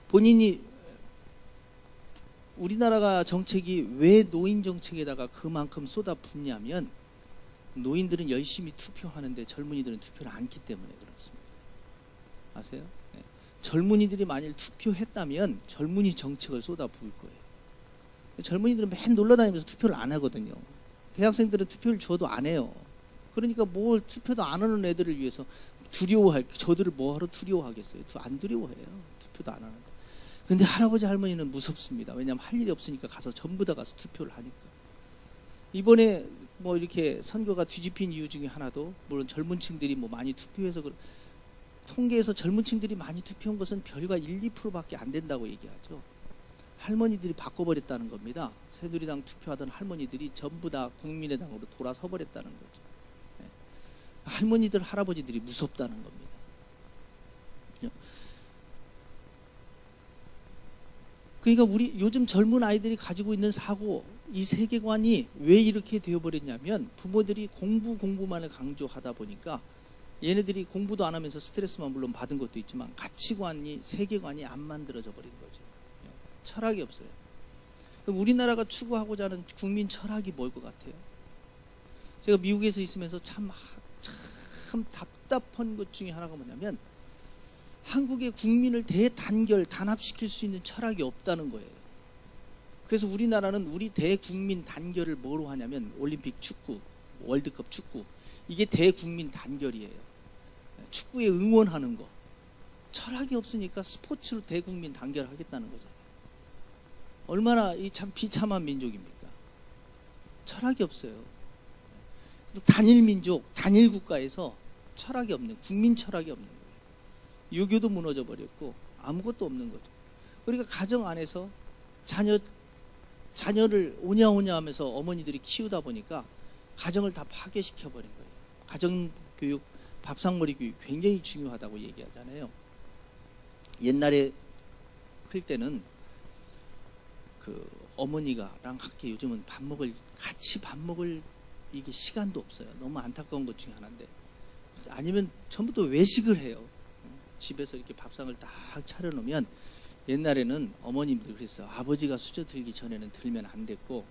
본인이 우리나라가 정책이 왜 노인 정책에다가 그만큼 쏟아붓냐면 노인들은 열심히 투표하는데 젊은이들은 투표를 않기 때문에 그렇습니다. 아세요? 네. 젊은이들이 만일 투표했다면 젊은이 정책을 쏟아부을 거예요. 젊은이들은 맨 놀러다니면서 투표를 안 하거든요. 대학생들은 투표를 줘도 안 해요. 그러니까 뭘 투표도 안 하는 애들을 위해서 저들을 뭐하러 두려워하겠어요? 안 두려워해요. 투표도 안 하는데. 근데 할아버지 할머니는 무섭습니다. 왜냐하면 할 일이 없으니까 가서 전부 다 가서 투표를 하니까. 이번에 뭐 이렇게 선거가 뒤집힌 이유 중에 하나도 물론 젊은 층들이 뭐 많이 투표해서 통계에서 젊은 층들이 많이 투표한 것은 별과 1, 2%밖에 안 된다고 얘기하죠. 할머니들이 바꿔버렸다는 겁니다. 새누리당 투표하던 할머니들이 전부 다 국민의당으로 돌아서 버렸다는 거죠. 네. 할머니들, 할아버지들이 무섭다는 겁니다. 그러니까 우리 요즘 젊은 아이들이 가지고 있는 사고, 이 세계관이 왜 이렇게 되어버렸냐면 부모들이 공부만을 강조하다 보니까 얘네들이 공부도 안 하면서 스트레스만 물론 받은 것도 있지만 가치관이, 세계관이 안 만들어져 버린 거죠. 철학이 없어요. 그럼 우리나라가 추구하고자 하는 국민 철학이 뭘 것 같아요? 제가 미국에서 있으면서 참 답답한 것 중에 하나가 뭐냐면 한국의 국민을 대단결, 단합시킬 수 있는 철학이 없다는 거예요. 그래서 우리나라는 우리 대국민 단결을 뭐로 하냐면 올림픽 축구, 월드컵 축구, 이게 대국민 단결이에요. 축구에 응원하는 거. 철학이 없으니까 스포츠로 대국민 단결하겠다는 거잖아요. 얼마나 이 참 비참한 민족입니까? 철학이 없어요. 단일 민족, 단일 국가에서 철학이 없는, 국민 철학이 없는 거예요. 유교도 무너져 버렸고 아무것도 없는 거죠. 그러니까 가정 안에서 자녀를 오냐오냐 하면서 어머니들이 키우다 보니까 가정을 다 파괴시켜 버린 거예요. 가정교육, 밥상머리 교육 굉장히 중요하다고 얘기하잖아요. 옛날에 클 때는 그 어머니가랑 함께 요즘은 같이 밥 먹을 이게 시간도 없어요. 너무 안타까운 것 중에 하나인데. 아니면 전부 다 외식을 해요. 집에서 이렇게 밥상을 딱 차려놓으면 옛날에는 어머님들이 그랬어요. 아버지가 수저 들기 전에는 들면 안 됐고,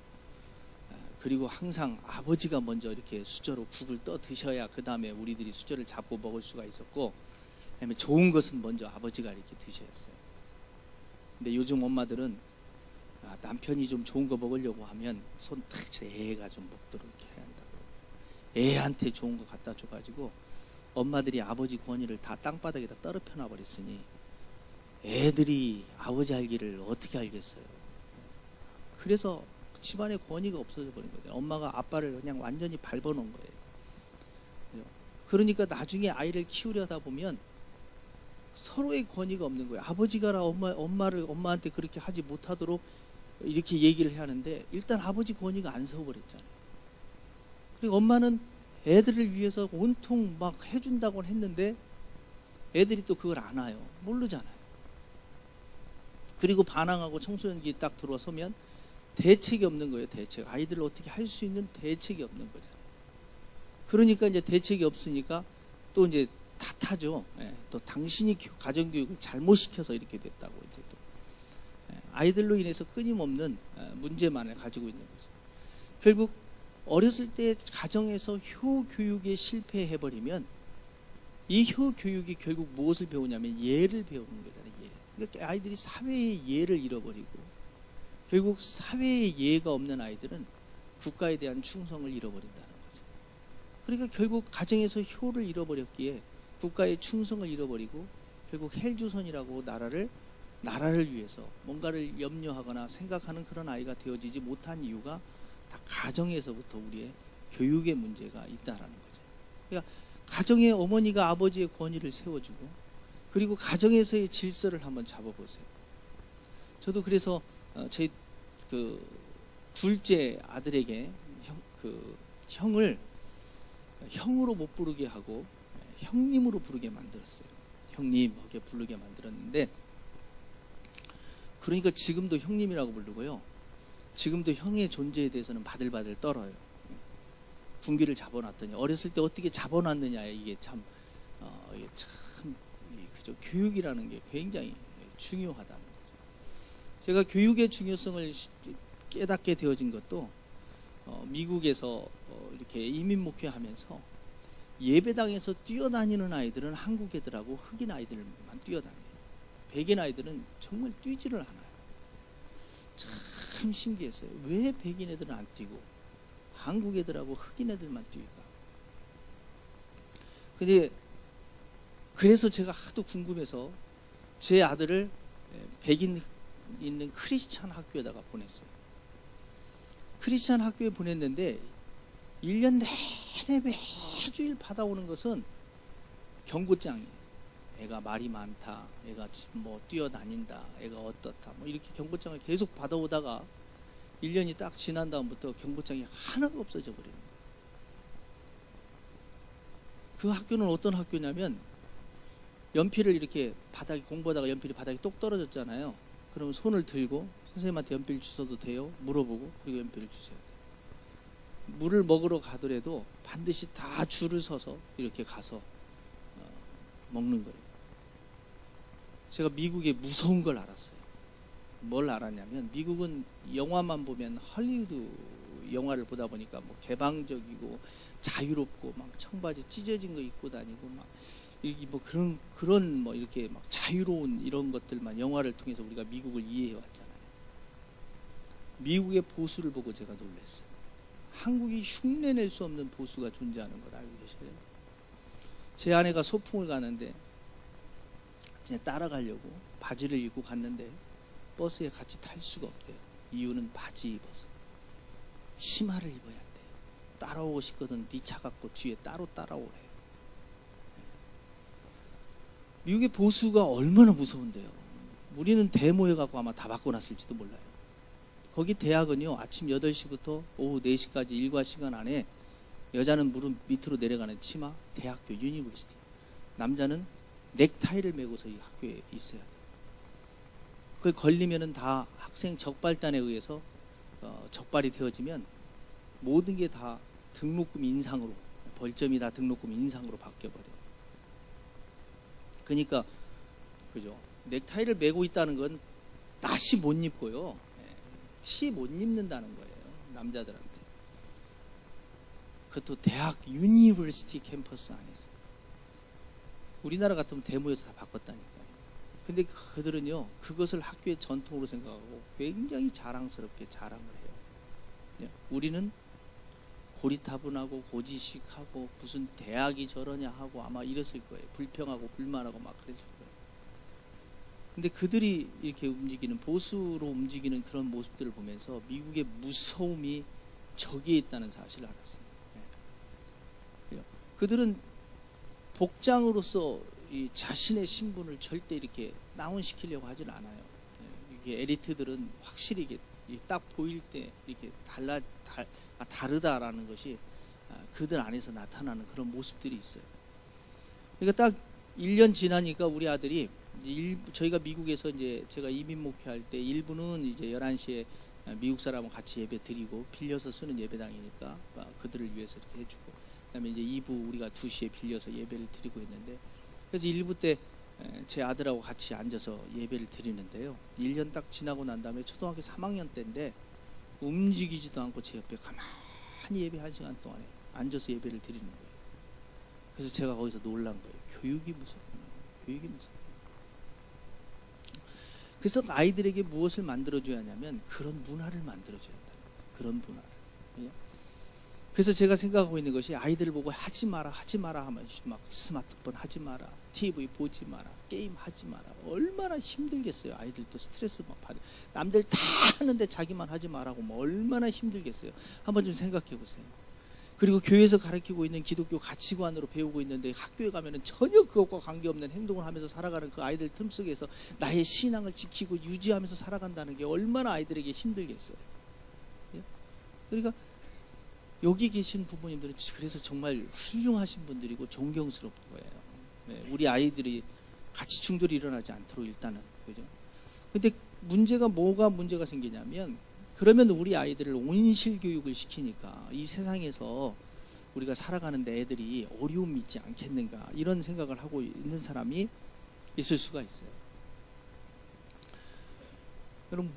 그리고 항상 아버지가 먼저 이렇게 수저로 국을 떠 드셔야 그 다음에 우리들이 수저를 잡고 먹을 수가 있었고, 그다음에 좋은 것은 먼저 아버지가 이렇게 드셔야 했어요. 근데 요즘 엄마들은 남편이 좀 좋은 거 먹으려고 하면 손 탁 애가 좀 먹도록 이렇게 해야 한다고. 애한테 좋은 거 갖다 줘가지고 엄마들이 아버지 권위를 다 땅바닥에다 떨어져 놔 버렸으니 애들이 아버지 할 길을 어떻게 알겠어요. 그래서 집안의 권위가 없어져 버린 거예요. 엄마가 아빠를 그냥 완전히 밟아놓은 거예요. 그러니까 나중에 아이를 키우려다 보면 서로의 권위가 없는 거예요. 아버지가 엄마한테 그렇게 하지 못하도록 이렇게 얘기를 해야 하는데 일단 아버지 권위가 안 서버렸잖아요. 그리고 엄마는 애들을 위해서 온통 막 해준다고 했는데 애들이 또 그걸 안 와요. 모르잖아요. 그리고 반항하고 청소년기 딱 들어서면 대책이 없는 거예요. 대책. 아이들을 어떻게 할 수 있는 대책이 없는 거잖아요. 그러니까 이제 대책이 없으니까 또 이제 탓하죠. 또 당신이 가정교육을 잘못 시켜서 이렇게 됐다고 이제 또 아이들로 인해서 끊임없는 문제만을 가지고 있는 거죠. 결국 어렸을 때 가정에서 효교육에 실패해버리면 이 효교육이 결국 무엇을 배우냐면 예를 배우는 거잖아요. 예. 그러니까 아이들이 사회의 예를 잃어버리고 결국 사회의 예가 없는 아이들은 국가에 대한 충성을 잃어버린다는 거죠. 그러니까 결국 가정에서 효를 잃어버렸기에 국가의 충성을 잃어버리고 결국 헬조선이라고 나라를 위해서 뭔가를 염려하거나 생각하는 그런 아이가 되어지지 못한 이유가 다 가정에서부터 우리의 교육의 문제가 있다라는 거죠. 그러니까 가정의 어머니가 아버지의 권위를 세워주고 그리고 가정에서의 질서를 한번 잡아보세요. 저도 그래서 제 그 둘째 아들에게 형을 형으로 못 부르게 하고 형님으로 부르게 만들었어요. 형님 이렇게 부르게 만들었는데 그러니까 지금도 형님이라고 부르고요. 지금도 형의 존재에 대해서는 바들바들 떨어요. 군기를 잡아놨더니 어렸을 때 어떻게 잡아놨느냐 이게 참 그죠. 교육이라는 게 굉장히 중요하다는 거죠. 제가 교육의 중요성을 깨닫게 되어진 것도 미국에서 이렇게 이민 목회하면서 예배당에서 뛰어다니는 아이들은 한국 애들하고 흑인 아이들만 뛰어다녀요. 백인 아이들은 정말 뛰지를 않아요. 참 신기했어요. 왜 백인 애들은 안 뛰고 한국 애들하고 흑인 애들만 뛰까? 근데 그래서 제가 하도 궁금해서 제 아들을 백인 있는 크리스찬 학교에다가 보냈어요. 크리스찬 학교에 보냈는데 1년 내내 매주일 받아오는 것은 경고장이에요. 애가 말이 많다, 애가 뭐 뛰어다닌다, 애가 어떻다, 뭐 이렇게 경고장을 계속 받아오다가 1년이 딱 지난 다음부터 경고장이 하나가 없어져 버리는 거예요. 그 학교는 어떤 학교냐면 연필을 이렇게 바닥에 공부하다가 연필이 바닥에 똑 떨어졌잖아요. 그러면 손을 들고 선생님한테 연필 주셔도 돼요? 물어보고 그리고 연필을 주셔야 돼요. 물을 먹으러 가더라도 반드시 다 줄을 서서 이렇게 가서 먹는 거예요. 제가 미국의 무서운 걸 알았어요. 뭘 알았냐면 미국은 영화만 보면 헐리우드 영화를 보다 보니까 뭐 개방적이고 자유롭고 막 청바지 찢어진 거 입고 다니고 막 이게 뭐 그런 뭐 이렇게 막 자유로운 이런 것들만 영화를 통해서 우리가 미국을 이해해 왔잖아요. 미국의 보수를 보고 제가 놀랐어요. 한국이 흉내낼 수 없는 보수가 존재하는 걸 알고 계셔요? 제 아내가 소풍을 가는데 이제 따라가려고 바지를 입고 갔는데 버스에 같이 탈 수가 없대요. 이유는 바지 입어서. 치마를 입어야 돼. 따라오고 싶거든 네 차 갖고 뒤에 따로 따라오래요. 미국의 보수가 얼마나 무서운데요. 우리는 데모해 갖고 아마 다 바꿔놨을지도 몰라요. 거기 대학은요 아침 8시부터 오후 4시까지 일과 시간 안에 여자는 무릎 밑으로 내려가는 치마, 대학교 유니버시티, 남자는 넥타이를 메고서 이 학교에 있어야 돼요. 그걸 걸리면은 다 학생 적발단에 의해서 적발이 되어지면 모든 게 다 등록금 인상으로, 벌점이 다 등록금 인상으로 바뀌어버려요. 그러니까 그죠? 넥타이를 메고 있다는 건 낫이 못 입고요, 티 못 입는다는 거예요, 남자들한테. 그것도 대학 유니버시티 캠퍼스 안에서. 우리나라 같으면 데모에서 다 바꿨다니까요. 근데 그들은요 그것을 학교의 전통으로 생각하고 굉장히 자랑스럽게 자랑을 해요. 우리는 고리타분하고 고지식하고 무슨 대학이 저러냐 하고 아마 이랬을 거예요. 불평하고 불만하고 막 그랬을 거예요. 근데 그들이 이렇게 움직이는, 보수로 움직이는 그런 모습들을 보면서 미국의 무서움이 저기에 있다는 사실을 알았어요. 그들은 복장으로서 이 자신의 신분을 절대 이렇게 다운시키려고 하진 않아요. 이게 에리트들은 확실히 이게 딱 보일 때 이렇게 다르다라는 것이 그들 안에서 나타나는 그런 모습들이 있어요. 그러니까 딱 1년 지나니까 우리 아들이 저희가 미국에서 이제 제가 이민 목회할 때 일부는 이제 11시에 미국 사람하고 같이 예배 드리고 빌려서 쓰는 예배당이니까 그들을 위해서 이렇게 해주고, 그다음에 이제 2부 우리가 2시에 빌려서 예배를 드리고 있는데, 그래서 1부 때 제 아들하고 같이 앉아서 예배를 드리는데요. 1년 딱 지나고 난 다음에 초등학교 3학년 때인데 움직이지도 않고 제 옆에 가만히 예배 1시간 동안에 앉아서 예배를 드리는 거예요. 그래서 제가 거기서 놀란 거예요. 교육이 무섭구나. 교육이 무섭구나. 그래서 아이들에게 무엇을 만들어줘야 하냐면 그런 문화를 만들어줘야 한다. 그런 문화를. 그래서 제가 생각하고 있는 것이, 아이들을 보고 하지 마라 하면 막 스마트폰 하지 마라, TV 보지 마라, 게임 하지 마라. 얼마나 힘들겠어요. 아이들도 스트레스 막 받아. 남들 다 하는데 자기만 하지 말라고 뭐 얼마나 힘들겠어요. 한번 좀 생각해 보세요. 그리고 교회에서 가르치고 있는 기독교 가치관으로 배우고 있는데 학교에 가면은 전혀 그것과 관계없는 행동을 하면서 살아가는 그 아이들 틈 속에서 나의 신앙을 지키고 유지하면서 살아간다는 게 얼마나 아이들에게 힘들겠어요. 그러니까 여기 계신 부모님들은 그래서 정말 훌륭하신 분들이고 존경스럽은 거예요. 우리 아이들이 가치 충돌이 일어나지 않도록 일단은, 그죠? 근데 뭐가 문제가 생기냐면, 그러면 우리 아이들을 온실 교육을 시키니까 이 세상에서 우리가 살아가는데 애들이 어려움이 있지 않겠는가, 이런 생각을 하고 있는 사람이 있을 수가 있어요. 여러분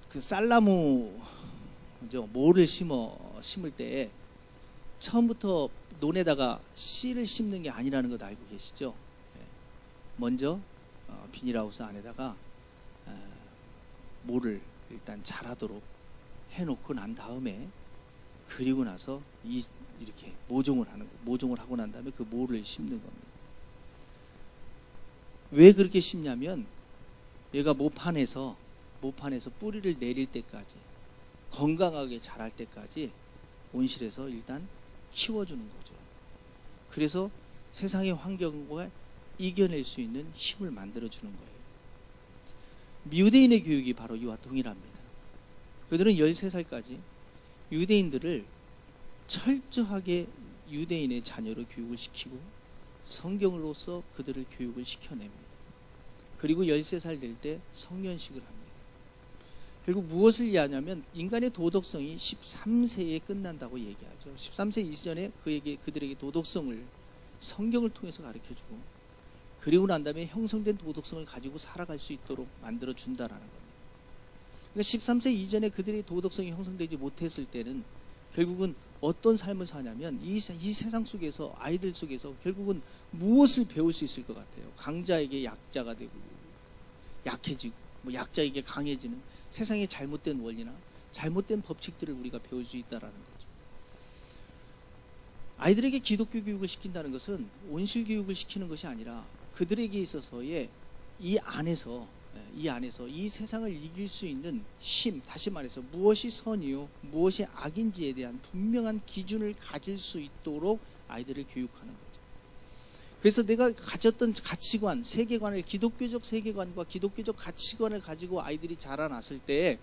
그 쌀나무 모를 심을 때 처음부터 논에다가 씨를 심는 게 아니라는 것 알고 계시죠? 먼저 비닐하우스 안에다가 모를 일단 자라도록 해놓고 난 다음에, 그리고 나서 이렇게 모종을 하고 난 다음에 그 모를 심는 겁니다. 왜 그렇게 심냐면 얘가 모판에서 뿌리를 내릴 때까지, 건강하게 자랄 때까지 온실에서 일단 키워주는 거죠. 그래서 세상의 환경과 이겨낼 수 있는 힘을 만들어주는 거예요. 유대인의 교육이 바로 이와 동일합니다. 그들은 13살까지 유대인들을 철저하게 유대인의 자녀로 교육을 시키고 성경으로서 그들을 교육을 시켜냅니다. 그리고 13살 될 때 성년식을 합니다. 결국 무엇을 이해하냐면 인간의 도덕성이 13세에 끝난다고 얘기하죠. 13세 이전에 그들에게 도덕성을 성경을 통해서 가르쳐주고, 그리고 난 다음에 형성된 도덕성을 가지고 살아갈 수 있도록 만들어준다라는 겁니다. 그러니까 13세 이전에 그들의 도덕성이 형성되지 못했을 때는 결국은 어떤 삶을 사냐면 이 세상 속에서, 아이들 속에서 결국은 무엇을 배울 수 있을 것 같아요? 강자에게 약자가 되고 약해지고, 약자에게 강해지는 세상의 잘못된 원리나 잘못된 법칙들을 우리가 배울 수 있다라는 거죠. 아이들에게 기독교 교육을 시킨다는 것은 온실 교육을 시키는 것이 아니라 그들에게 있어서의 이 안에서 이 세상을 이길 수 있는 힘, 다시 말해서 무엇이 선이요 무엇이 악인지에 대한 분명한 기준을 가질 수 있도록 아이들을 교육하는 거죠. 그래서 내가 가졌던 가치관, 세계관을, 기독교적 세계관과 기독교적 가치관을 가지고 아이들이 자라났을 때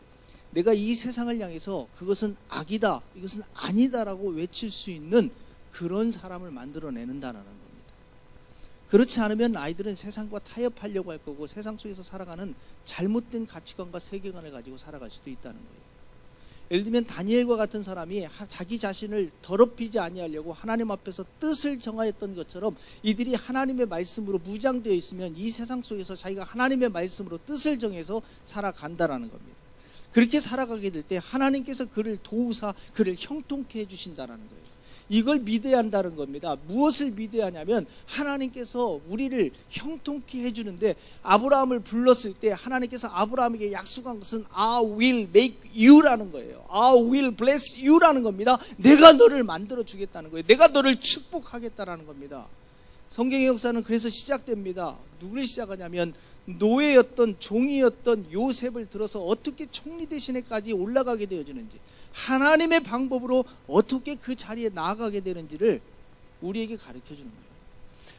내가 이 세상을 향해서 그것은 악이다, 이것은 아니다라고 외칠 수 있는 그런 사람을 만들어내는다라는 겁니다. 그렇지 않으면 아이들은 세상과 타협하려고 할 거고 세상 속에서 살아가는 잘못된 가치관과 세계관을 가지고 살아갈 수도 있다는 거예요. 예를 들면 다니엘과 같은 사람이 자기 자신을 더럽히지 아니하려고 하나님 앞에서 뜻을 정하였던 것처럼 이들이 하나님의 말씀으로 무장되어 있으면 이 세상 속에서 자기가 하나님의 말씀으로 뜻을 정해서 살아간다라는 겁니다. 그렇게 살아가게 될 때 하나님께서 그를 도우사 그를 형통케 해주신다라는 거예요. 이걸 믿어야 한다는 겁니다. 무엇을 믿어야 하냐면 하나님께서 우리를 형통케 해주는데, 아브라함을 불렀을 때 하나님께서 아브라함에게 약속한 것은 I will make you라는 거예요. I will bless you라는 겁니다. 내가 너를 만들어 주겠다는 거예요. 내가 너를 축복하겠다라는 겁니다. 성경의 역사는 그래서 시작됩니다. 누구를 시작하냐면 노예였던, 종이었던 요셉을 들어서 어떻게 총리 대신에까지 올라가게 되어지는지, 하나님의 방법으로 어떻게 그 자리에 나아가게 되는지를 우리에게 가르쳐주는 거예요.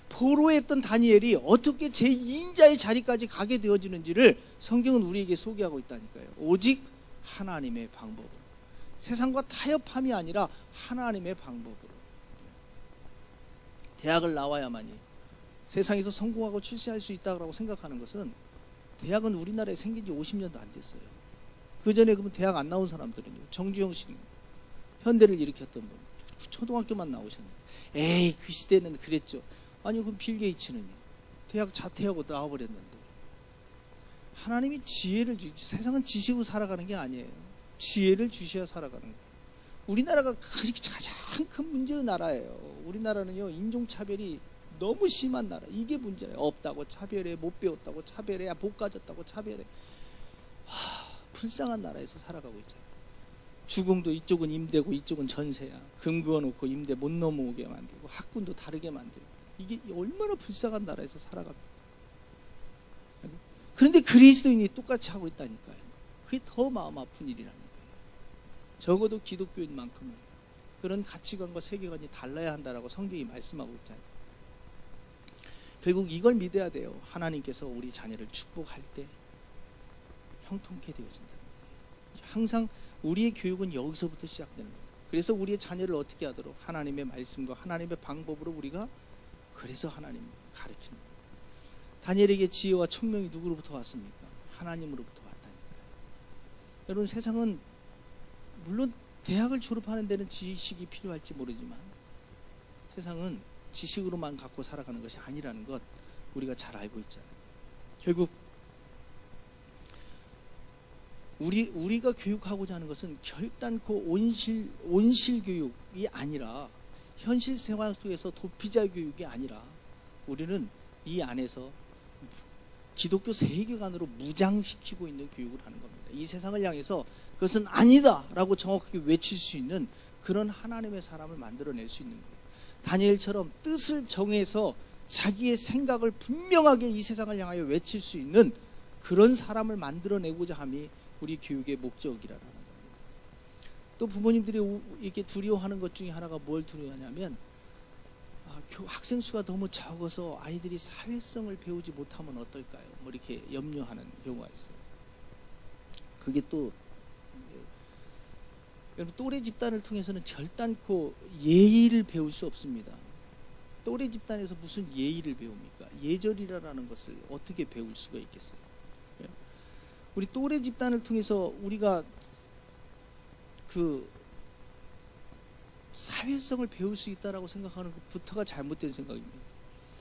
포로였던 다니엘이 어떻게 제2인자의 자리까지 가게 되어지는지를 성경은 우리에게 소개하고 있다니까요. 오직 하나님의 방법으로, 세상과 타협함이 아니라 하나님의 방법으로. 대학을 나와야만이 세상에서 성공하고 출세할 수 있다고 생각하는 것은, 대학은 우리나라에 생긴 지 50년도 안 됐어요. 그 전에 그러면 대학 안 나온 사람들은요, 정주영 씨, 현대를 일으켰던 분, 초등학교만 나오셨는데, 에이 그 시대는 그랬죠. 아니 그럼 빌 게이츠는요, 대학 자퇴하고 나와버렸는데. 하나님이 지혜를 세상은 지식으로 살아가는 게 아니에요. 지혜를 주셔야 살아가는 거예요. 우리나라가 그렇게 가장 큰 문제의 나라예요. 우리나라는요, 인종차별이 너무 심한 나라. 이게 문제예요. 없다고 차별해, 못 배웠다고 차별해, 못 가졌다고 차별해. 불쌍한 나라에서 살아가고 있잖아요. 주공도 이쪽은 임대고 이쪽은 전세야. 금 그어놓고 임대 못 넘어오게 만들고 학군도 다르게 만들고. 이게 얼마나 불쌍한 나라에서 살아갑니까? 그런데 그리스도인이 똑같이 하고 있다니까요. 그게 더 마음 아픈 일이라는 거예요. 적어도 기독교인만큼은 그런 가치관과 세계관이 달라야 한다라고 성경이 말씀하고 있잖아요. 결국 이걸 믿어야 돼요. 하나님께서 우리 자녀를 축복할 때 형통케 되어진다. 항상 우리의 교육은 여기서부터 시작되는 거예요. 그래서 우리의 자녀를 어떻게 하도록 하나님의 말씀과 하나님의 방법으로 우리가 그래서 하나님 가르치는 거예요. 다니엘에게 지혜와 총명이 누구로부터 왔습니까? 하나님으로부터 왔다니까요. 여러분, 세상은 물론 대학을 졸업하는 데는 지식이 필요할지 모르지만 세상은 지식으로만 갖고 살아가는 것이 아니라는 것 우리가 잘 알고 있잖아요. 결국 우리가 교육하고자 하는 것은 결단코 온실 교육이 아니라, 현실 생활 속에서 도피자 교육이 아니라, 우리는 이 안에서 기독교 세계관으로 무장시키고 있는 교육을 하는 겁니다. 이 세상을 향해서 그것은 아니다 라고 정확하게 외칠 수 있는 그런 하나님의 사람을 만들어낼 수 있는 거예요. 다니엘처럼 뜻을 정해서 자기의 생각을 분명하게 이 세상을 향하여 외칠 수 있는 그런 사람을 만들어내고자 함이 우리 교육의 목적이라는 겁니다. 또 부모님들이 이렇게 두려워하는 것 중에 하나가 뭘 두려워하냐면, 학생 수가 너무 적어서 아이들이 사회성을 배우지 못하면 어떨까요? 뭐 이렇게 염려하는 경우가 있어요. 그게 또 여러분, 또래 집단을 통해서는 결단코 예의를 배울 수 없습니다. 또래 집단에서 무슨 예의를 배웁니까? 예절이라는 것을 어떻게 배울 수가 있겠어요? 우리 또래 집단을 통해서 우리가 그 사회성을 배울 수 있다라고 생각하는 것부터가 잘못된 생각입니다.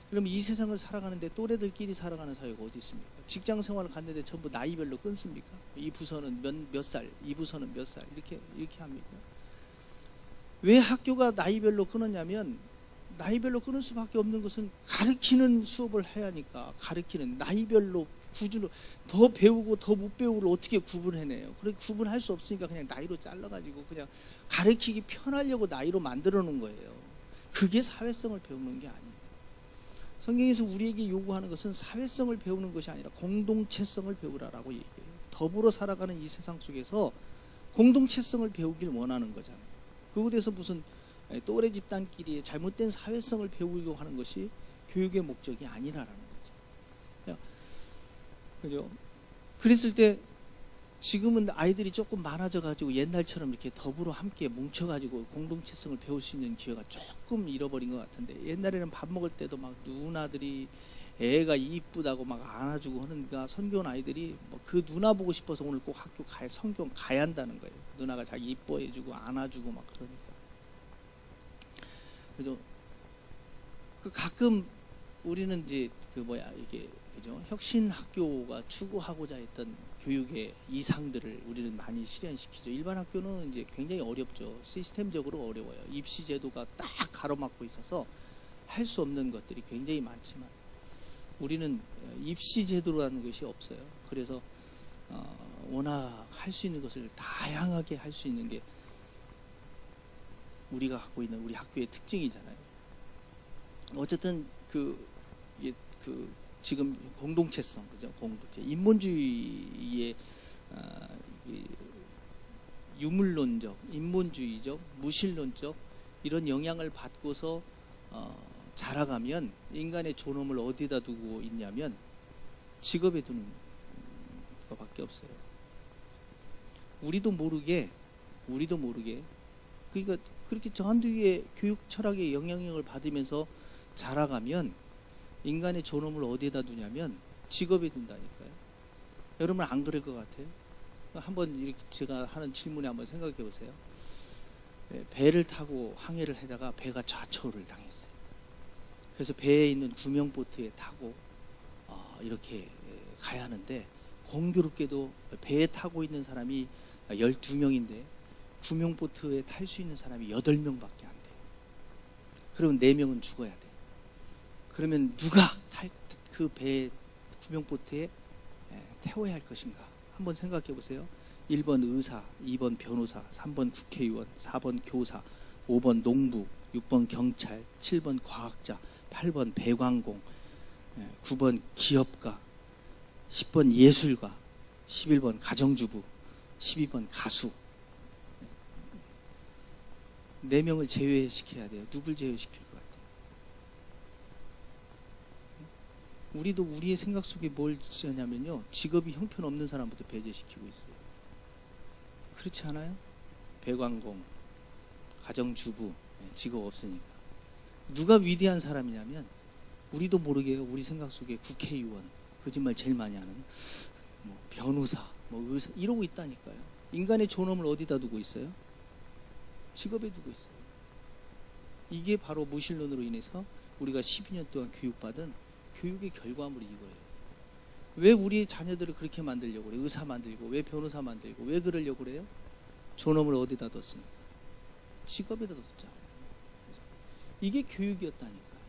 그러면 이 세상을 살아가는데 또래들끼리 살아가는 사회가 어디 있습니까? 직장 생활을 갔는데 전부 나이별로 끊습니까? 이 부서는 몇 살, 이 부서는 몇 살, 이렇게 합니까? 왜 학교가 나이별로 끊었냐면, 나이별로 끊을 수밖에 없는 것은 가르치는 수업을 해야 하니까, 가르치는 나이별로 구준으로 더 배우고 더 못 배우고를 어떻게 구분해내요? 그렇게 구분할 수 없으니까 그냥 나이로 잘라가지고 그냥 가르치기 편하려고 나이로 만들어 놓은 거예요. 그게 사회성을 배우는 게 아니에요. 성경에서 우리에게 요구하는 것은 사회성을 배우는 것이 아니라 공동체성을 배우라라고 얘기해요. 더불어 살아가는 이 세상 속에서 공동체성을 배우길 원하는 거잖아요. 그거에 대해서 무슨 또래 집단끼리 잘못된 사회성을 배우려고 하는 것이 교육의 목적이 아니라라는 거죠. 그죠? 그랬을 때 지금은 아이들이 조금 많아져가지고 옛날처럼 이렇게 더불어 함께 뭉쳐가지고 공동체성을 배울 수 있는 기회가 조금 잃어버린 것 같은데, 옛날에는 밥 먹을 때도 막 누나들이 애가 이쁘다고 막 안아주고 하는가, 선교원 아이들이 그 누나 보고 싶어서 오늘 꼭 학교 성경 가야 한다는 거예요. 누나가 자기 이뻐해주고 안아주고 막 그러니까. 그죠? 가끔 우리는 이제 이게 그죠? 혁신 학교가 추구하고자 했던 교육의 이상들을 우리는 많이 실현시키죠. 일반 학교는 이제 굉장히 어렵죠. 시스템적으로 어려워요. 입시 제도가 딱 가로막고 있어서 할 수 없는 것들이 굉장히 많지만, 우리는 입시 제도라는 것이 없어요. 그래서 워낙 할 수 있는 것을 다양하게 할 수 있는 게 우리가 갖고 있는 우리 학교의 특징이잖아요. 어쨌든 지금 공동체성, 그죠? 공동체, 인본주의의 유물론적, 인본주의적, 무신론적 이런 영향을 받고서 자라가면 인간의 존엄을 어디다 두고 있냐면 직업에 두는 것밖에 없어요. 우리도 모르게 그러니까 그렇게 저한두의 교육 철학의 영향력을 받으면서 자라가면 인간의 존엄을 어디에다 두냐면 직업에 둔다니까요. 여러분 안 그럴 것 같아요? 한번 이렇게 제가 하는 질문에 한번 생각해 보세요. 배를 타고 항해를 하다가 배가 좌초를 당했어요. 그래서 배에 있는 구명보트에 타고 이렇게 가야 하는데, 공교롭게도 배에 타고 있는 사람이 12명인데 구명보트에 탈 수 있는 사람이 8명밖에 안 돼요. 그러면 4명은 죽어야 돼요. 그러면 누가 그 배 구명보트에 태워야 할 것인가? 한번 생각해 보세요. 1번 의사, 2번 변호사, 3번 국회의원, 4번 교사, 5번 농부, 6번 경찰, 7번 과학자, 8번 배관공, 9번 기업가, 10번 예술가, 11번 가정주부, 12번 가수. 4명을 제외시켜야 돼요. 누굴 제외시킬 것 같아요? 우리도 우리의 생각 속에 뭘 쓰냐면요, 직업이 형편없는 사람부터 배제시키고 있어요. 그렇지 않아요? 배관공, 가정주부, 직업 없으니까. 누가 위대한 사람이냐면 우리도 모르게요, 우리 생각 속에 국회의원, 거짓말 제일 많이 하는 변호사, 의사 이러고 있다니까요. 인간의 존엄을 어디다 두고 있어요? 직업에 두고 있어요. 이게 바로 무신론으로 인해서 우리가 12년 동안 교육받은 교육의 결과물이 이거예요. 왜 우리 자녀들을 그렇게 만들려고 그래요? 의사 만들고, 왜 변호사 만들고, 왜 그러려고 그래요? 존엄을 어디다 뒀습니까? 직업에다 뒀잖아요. 이게 교육이었다니까요.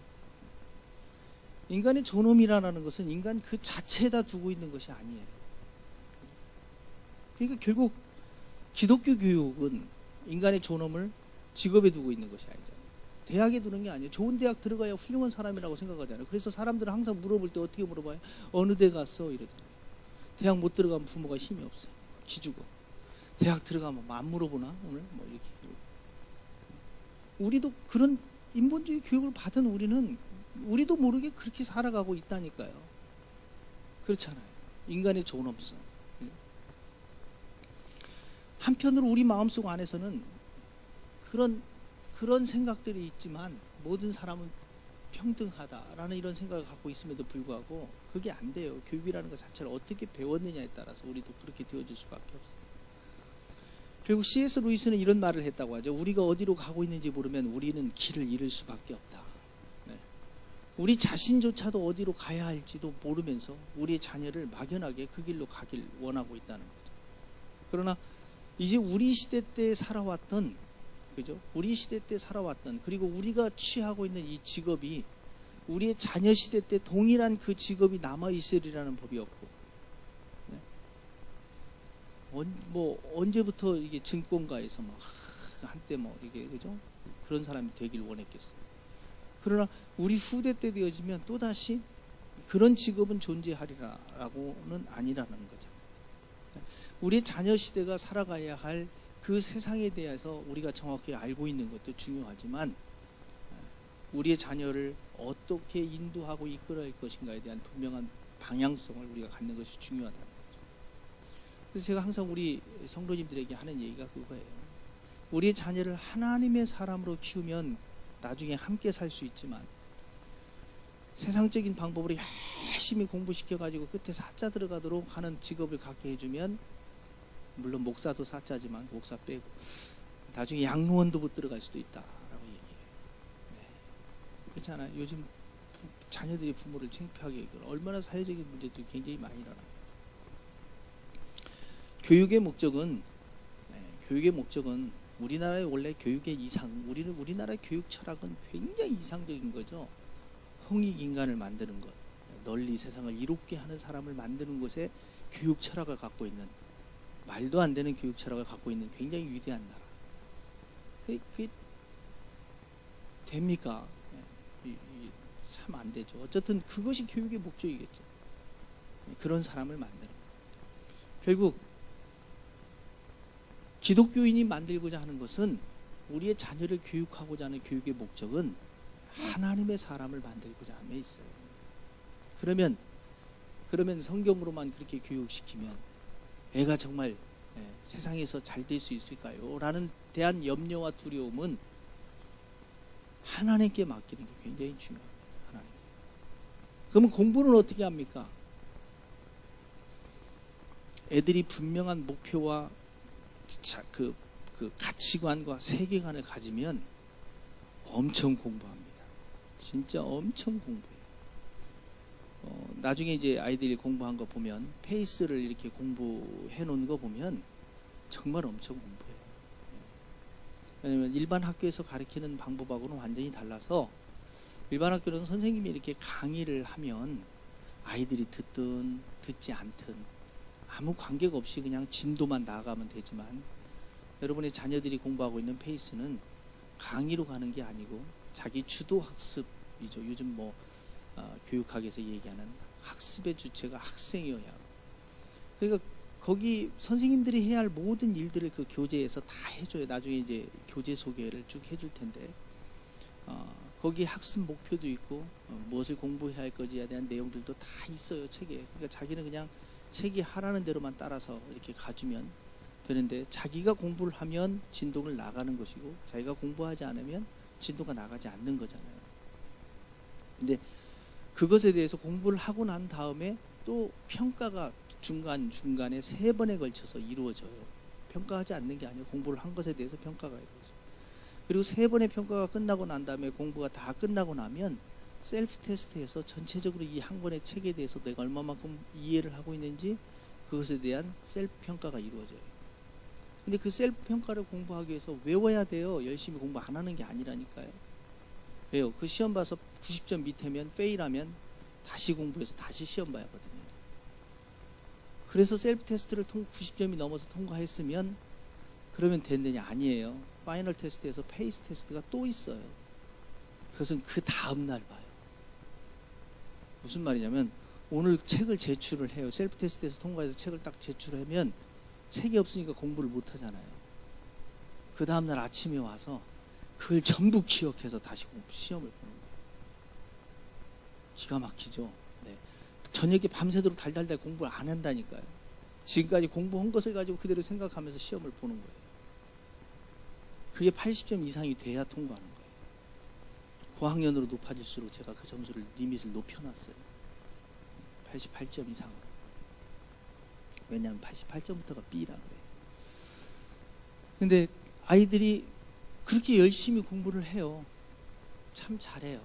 인간의 존엄이라는 것은 인간 그 자체에다 두고 있는 것이 아니에요. 그러니까 결국 기독교 교육은 인간의 존엄을 직업에 두고 있는 것이 아니잖아요. 대학에 두는 게 아니에요. 좋은 대학 들어가야 훌륭한 사람이라고 생각하잖아요. 그래서 사람들은 항상 물어볼 때 어떻게 물어봐요? 어느 대 갔어? 이러잖아요. 대학 못 들어가면 부모가 힘이 없어요. 기죽어. 대학 들어가면 안 물어보나? 오늘? 뭐 이렇게. 우리도 그런 인본주의 교육을 받은 우리도 모르게 그렇게 살아가고 있다니까요. 그렇잖아요. 인간의 존엄성. 한편으로 우리 마음속 안에서는 그런 생각들이 있지만 모든 사람은 평등하다라는 이런 생각을 갖고 있음에도 불구하고 그게 안 돼요. 교육이라는 것 자체를 어떻게 배웠느냐에 따라서 우리도 그렇게 되어줄 수밖에 없어요. 결국 C.S. 루이스는 이런 말을 했다고 하죠. 우리가 어디로 가고 있는지 모르면 우리는 길을 잃을 수밖에 없다. 네. 우리 자신조차도 어디로 가야 할지도 모르면서 우리의 자녀를 막연하게 그 길로 가길 원하고 있다는 거죠. 그러나 이제 우리 시대 때 살아왔던, 그죠? 우리 시대 때 살아왔던, 그리고 우리가 취하고 있는 이 직업이 우리의 자녀 시대 때 동일한 그 직업이 남아있으리라는 법이 없고, 네. 언제부터 이게 증권가에서 막 한때 이게, 그죠? 그런 사람이 되길 원했겠어요. 그러나 우리 후대 때 되어지면 또다시 그런 직업은 존재하리라라고는 아니라는 거죠. 우리의 자녀 시대가 살아가야 할 그 세상에 대해서 우리가 정확히 알고 있는 것도 중요하지만 우리의 자녀를 어떻게 인도하고 이끌어갈 것인가에 대한 분명한 방향성을 우리가 갖는 것이 중요하다는 거죠. 그래서 제가 항상 우리 성도님들에게 하는 얘기가 그거예요. 우리의 자녀를 하나님의 사람으로 키우면 나중에 함께 살 수 있지만 세상적인 방법으로 열심히 공부시켜가지고 끝에 사자 들어가도록 하는 직업을 갖게 해주면, 물론 목사도 사자지만 목사 빼고 나중에 양로원도 못 들어갈 수도 있다라고 얘기해요. 네. 그렇잖아요. 요즘 자녀들이 부모를 창피하게 하고 얼마나 사회적인 문제들이 굉장히 많이 일어납니다. 교육의 목적은 우리나라의 원래 교육의 우리나라의 교육 철학은 굉장히 이상적인 거죠. 홍익 인간을 만드는 것, 널리 세상을 이롭게 하는 사람을 만드는 것에 교육 철학을 갖고 있는, 말도 안 되는 교육 철학을 갖고 있는 굉장히 위대한 나라. 그게 됩니까? 참 안 되죠. 어쨌든 그것이 교육의 목적이겠죠. 그런 사람을 만드는 것. 결국 기독교인이 만들고자 하는 것은, 우리의 자녀를 교육하고자 하는 교육의 목적은 하나님의 사람을 만들고자 함에 있어요. 그러면 성경으로만 그렇게 교육시키면 애가 정말 세상에서 잘 될 수 있을까요? 라는 대한 염려와 두려움은 하나님께 맡기는 게 굉장히 중요합니다. 하나님께. 그러면 공부는 어떻게 합니까? 애들이 분명한 목표와 그 가치관과 세계관을 가지면 엄청 공부합니다. 진짜 엄청 공부해요. 나중에 이제 아이들이 공부한 거 보면, 페이스를 이렇게 공부해 놓은 거 보면 정말 엄청 공부해요. 왜냐하면 일반 학교에서 가르치는 방법하고는 완전히 달라서, 일반 학교는 선생님이 이렇게 강의를 하면 아이들이 듣든 듣지 않든 아무 관계가 없이 그냥 진도만 나아가면 되지만, 여러분의 자녀들이 공부하고 있는 페이스는 강의로 가는 게 아니고 자기 주도 학습이죠. 요즘 교육학에서 얘기하는 학습의 주체가 학생이어야 하고, 그러니까 거기 선생님들이 해야 할 모든 일들을 그 교재에서 다 해줘요. 나중에 이제 교재 소개를 쭉 해줄 텐데, 거기 학습 목표도 있고 무엇을 공부해야 할 것에 대한 내용들도 다 있어요, 책에. 그러니까 자기는 그냥 책이 하라는 대로만 따라서 이렇게 가주면 되는데, 자기가 공부를 하면 진도를 나가는 것이고 자기가 공부하지 않으면 진도가 나가지 않는 거잖아요. 근데 그것에 대해서 공부를 하고 난 다음에 또 평가가 중간에 3번에 걸쳐서 이루어져요. 평가하지 않는 게 아니에요. 공부를 한 것에 대해서 평가가 이루어져요. 그리고 3번의 평가가 끝나고 난 다음에 공부가 다 끝나고 나면 셀프 테스트에서 전체적으로 이 한 권의 책에 대해서 내가 얼마만큼 이해를 하고 있는지 그것에 대한 셀프 평가가 이루어져요. 근데 그 셀프 평가를 공부하기 위해서 외워야 돼요. 열심히 공부 안 하는 게 아니라니까요. 왜요? 그 시험 봐서 90점 밑에면 페일하면 다시 공부해서 다시 시험 봐야 하거든요. 그래서 셀프 테스트를 90점이 넘어서 통과했으면 그러면 됐느냐? 아니에요. 파이널 테스트에서 페이스 테스트가 또 있어요. 그것은 그 다음날 봐요. 무슨 말이냐면 오늘 책을 제출을 해요. 셀프 테스트에서 통과해서 책을 딱 제출하면 책이 없으니까 공부를 못 하잖아요. 그 다음날 아침에 와서 그걸 전부 기억해서 다시 시험을 보는 거예요. 기가 막히죠. 네. 저녁에 밤새도록 달달달 공부를 안 한다니까요. 지금까지 공부한 것을 가지고 그대로 생각하면서 시험을 보는 거예요. 그게 80점 이상이 돼야 통과하는 거예요. 고학년으로 높아질수록 제가 그 점수를 리밋을 높여놨어요. 88점 이상으로. 왜냐하면 88점부터가 B라 그래요. 근데 아이들이 그렇게 열심히 공부를 해요. 참 잘해요.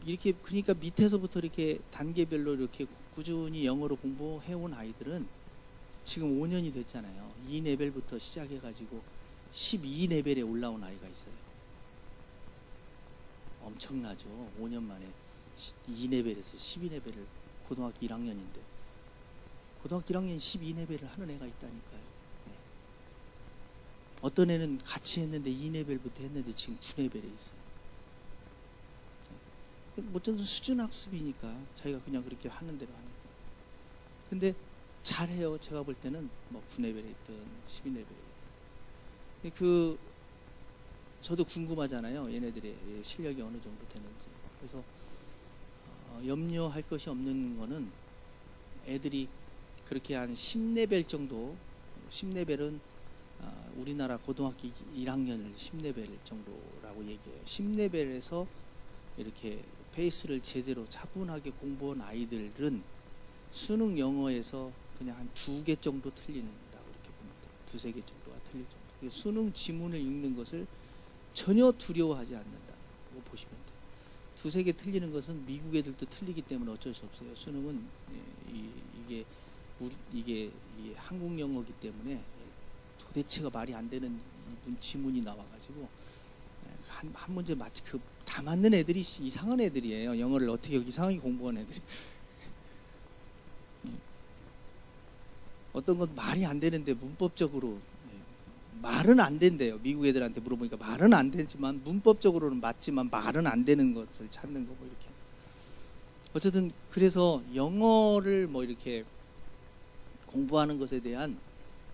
이렇게 그러니까 밑에서부터 이렇게 단계별로 이렇게 꾸준히 영어로 공부해온 아이들은 지금 5년이 됐잖아요. 2레벨부터 시작해가지고 12레벨에 올라온 아이가 있어요. 엄청나죠. 5년 만에 2레벨에서 12레벨을 고등학교 1학년인데 고등학교 1학년 12레벨을 하는 애가 있다니까요. 네. 어떤 애는 같이 했는데 2레벨부터 했는데 지금 9레벨에 있어요. 어쩐 수준 학습이니까 자기가 그냥 그렇게 하는 대로 하는 거예요. 근데 잘해요. 제가 볼 때는 뭐 9레벨에 있든 12레벨에 있든. 저도 궁금하잖아요. 얘네들의 실력이 어느 정도 되는지. 그래서 염려할 것이 없는 거는 애들이 그렇게 한 10레벨 정도, 10레벨은 우리나라 고등학교 1학년을 10레벨 정도라고 얘기해요. 10레벨에서 이렇게 페이스를 제대로 차분하게 공부한 아이들은 수능 영어에서 그냥 한 2개 정도 틀린다고 이렇게 보면 돼요. 2-3개 정도가 틀릴 정도. 수능 지문을 읽는 것을 전혀 두려워하지 않는다고 보시면 돼요. 2-3개 틀리는 것은 미국 애들도 틀리기 때문에 어쩔 수 없어요. 수능은 이게 한국 영어이기 때문에 도대체가 말이 안 되는 지문이 나와가지고 한 문제 마치 다 맞는 애들이 이상한 애들이에요. 영어를 어떻게 이상하게 공부한 애들이. 어떤 건 말이 안 되는데 문법적으로 말은 안 된대요. 미국 애들한테 물어보니까 말은 안 되지만 문법적으로는 맞지만 말은 안 되는 것을 찾는 거고 이렇게. 어쨌든 그래서 영어를 뭐 이렇게 공부하는 것에 대한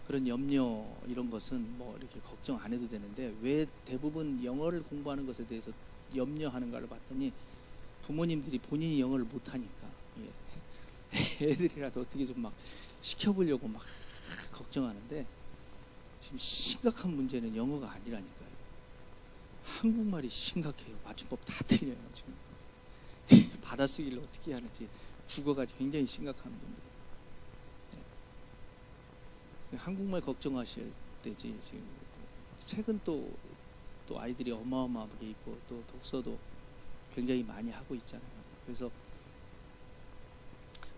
그런 염려 이런 것은 뭐 이렇게 걱정 안 해도 되는데 왜 대부분 영어를 공부하는 것에 대해서 염려하는가를 봤더니 부모님들이 본인이 영어를 못하니까 애들이라도 어떻게 좀 막 시켜보려고 막 걱정하는데 지금 심각한 문제는 영어가 아니라니까요. 한국말이 심각해요. 맞춤법 다 틀려요. 지금 받아쓰기를 어떻게 하는지 국어가 굉장히 심각한 문제예요. 한국말 걱정하실 때지 지금 책은 또 아이들이 어마어마하게 있고 또 독서도 굉장히 많이 하고 있잖아요. 그래서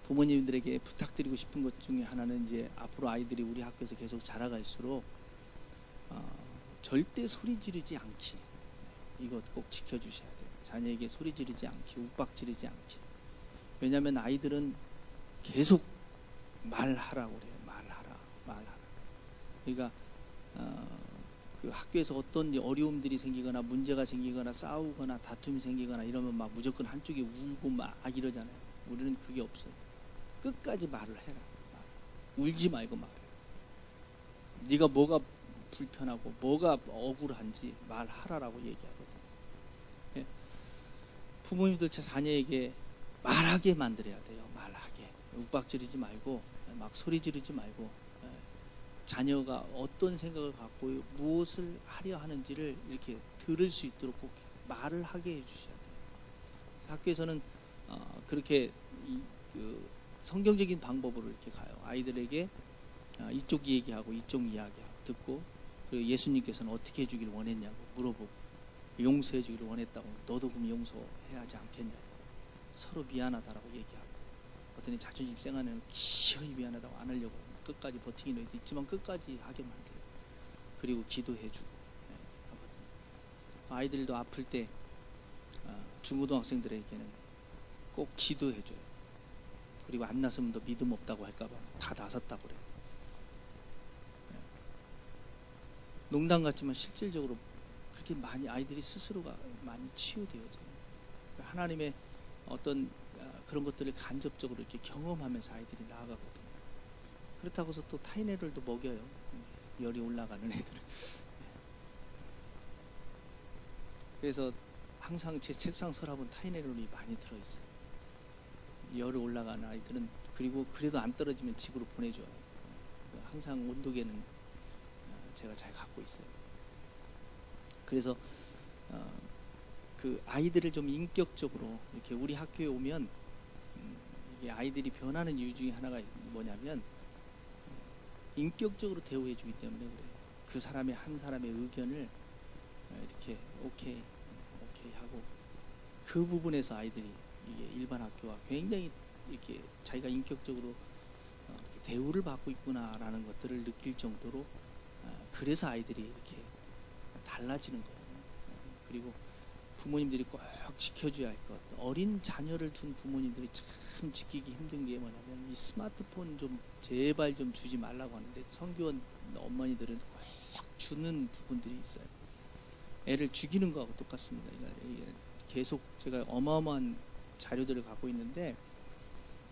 부모님들에게 부탁드리고 싶은 것 중에 하나는 이제 앞으로 아이들이 우리 학교에서 계속 자라갈수록 절대 소리 지르지 않기, 이것 꼭 지켜주셔야 돼요. 자녀에게 소리 지르지 않기, 욱박 지르지 않기. 왜냐하면 아이들은 계속 말하라고 그래요. 말하라. 그러니까 그 학교에서 어떤 어려움들이 생기거나 문제가 생기거나 싸우거나 다툼이 생기거나 이러면 막 무조건 한쪽이 울고 막 이러잖아요. 우리는 그게 없어요. 끝까지 말을 해라. 울지 말고 말해. 네가 뭐가 불편하고 뭐가 억울한지 말하라라고 얘기하거든요. 예. 부모님들 자녀에게 말하게 만들어야 돼요. 말하게. 욱박지르지 말고 막 소리 지르지 말고 자녀가 어떤 생각을 갖고 무엇을 하려 하는지를 이렇게 들을 수 있도록 꼭 말을 하게 해주셔야 돼요. 학교에서는 그렇게 성경적인 방법으로 이렇게 가요. 아이들에게 이쪽 얘기하고 이쪽 이야기하고 듣고 그리고 예수님께서는 어떻게 해주길 원했냐고 물어보고 용서해 주기를 원했다고. 너도 그럼 용서해야 하지 않겠냐. 서로 미안하다라고 얘기하고, 어떤 자존심 생하는 애는 기어이 미안하다고 안 하려고 끝까지 버티기는 해도 있지만 끝까지 하게 만들고, 그리고 기도해 주고 하거든요. 아이들도 아플 때 중고등학생들에게는 꼭 기도해 줘요. 그리고 안 나서면 더 믿음 없다고 할까봐 다 나섰다고 그래요. 농담 같지만 실질적으로 그렇게 많이 아이들이 스스로가 많이 치유되어져요. 하나님의 어떤 그런 것들을 간접적으로 이렇게 경험하면서 아이들이 나아가거든요. 그렇다고 해서 또 타인애들도 먹여요. 열이 올라가는 애들은. 그래서 항상 제 책상 서랍은 타인애들이 많이 들어있어요. 열이 올라가는 아이들은, 그리고 그래도 안 떨어지면 집으로 보내줘요. 항상 온도계는 제가 잘 갖고 있어요. 그래서 그 아이들을 좀 인격적으로 이렇게 우리 학교에 오면, 이게 아이들이 변하는 이유 중에 하나가 뭐냐면 인격적으로 대우해 주기 때문에 그래요. 그 사람의 한 사람의 의견을 이렇게 오케이 하고, 그 부분에서 아이들이 이게 일반 학교와 굉장히 이렇게 자기가 인격적으로 이렇게 대우를 받고 있구나라는 것들을 느낄 정도로, 그래서 아이들이 이렇게 달라지는 거예요. 그리고 부모님들이 꼭 지켜줘야 할 것, 어린 자녀를 둔 부모님들이 참 지키기 힘든 게 뭐냐면, 이 스마트폰 좀 제발 좀 주지 말라고 하는데 성교원 어머니들은 꼭 주는 부분들이 있어요. 애를 죽이는 거하고 똑같습니다. 계속 제가 어마어마한 자료들을 갖고 있는데,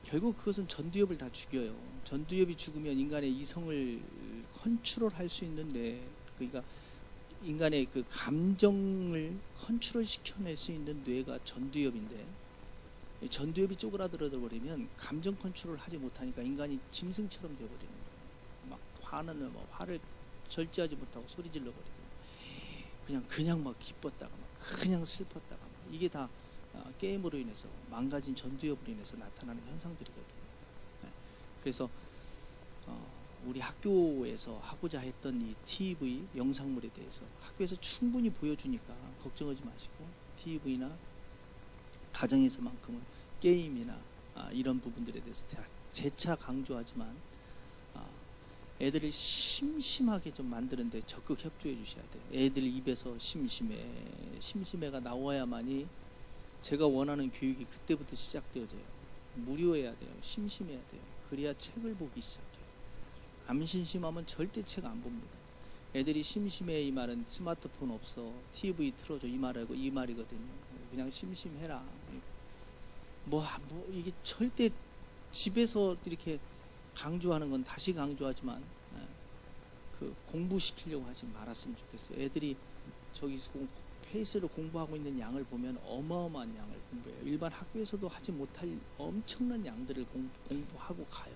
결국 그것은 전두엽을 다 죽여요. 전두엽이 죽으면 인간의 이성을 컨트롤할 수 있는데, 그러니까 인간의 그 감정을 컨트롤 시켜낼 수 있는 뇌가 전두엽인데, 전두엽이 쪼그라들어 버리면 감정 컨트롤 하지 못하니까 인간이 짐승처럼 되어버리는 거예요. 막 화를 절제하지 못하고 소리 질러 버리고, 그냥 막 기뻤다가 막 그냥 슬펐다가 막, 이게 다 게임으로 인해서 망가진 전두엽으로 인해서 나타나는 현상들이거든요. 그래서 우리 학교에서 하고자 했던 이 TV 영상물에 대해서 학교에서 충분히 보여주니까 걱정하지 마시고, TV나 가정에서만큼은 게임이나 이런 부분들에 대해서 재차 강조하지만, 애들을 심심하게 좀 만드는데 적극 협조해 주셔야 돼요. 애들 입에서 심심해가 나와야만이 제가 원하는 교육이 그때부터 시작되어져요. 무료해야 돼요. 심심해야 돼요. 그래야 책을 보기 시작해요. 안 심심하면 절대 책 안 봅니다. 애들이 심심해, 이 말은 스마트폰 없어, TV 틀어줘, 이 말이거든요. 그냥 심심해라. 이게 절대 집에서 이렇게 강조하는 건 다시 강조하지만, 그 공부시키려고 하지 말았으면 좋겠어요. 애들이 저기 페이스로 공부하고 있는 양을 보면 어마어마한 양을 공부해요. 일반 학교에서도 하지 못할 엄청난 양들을 공부하고 가요.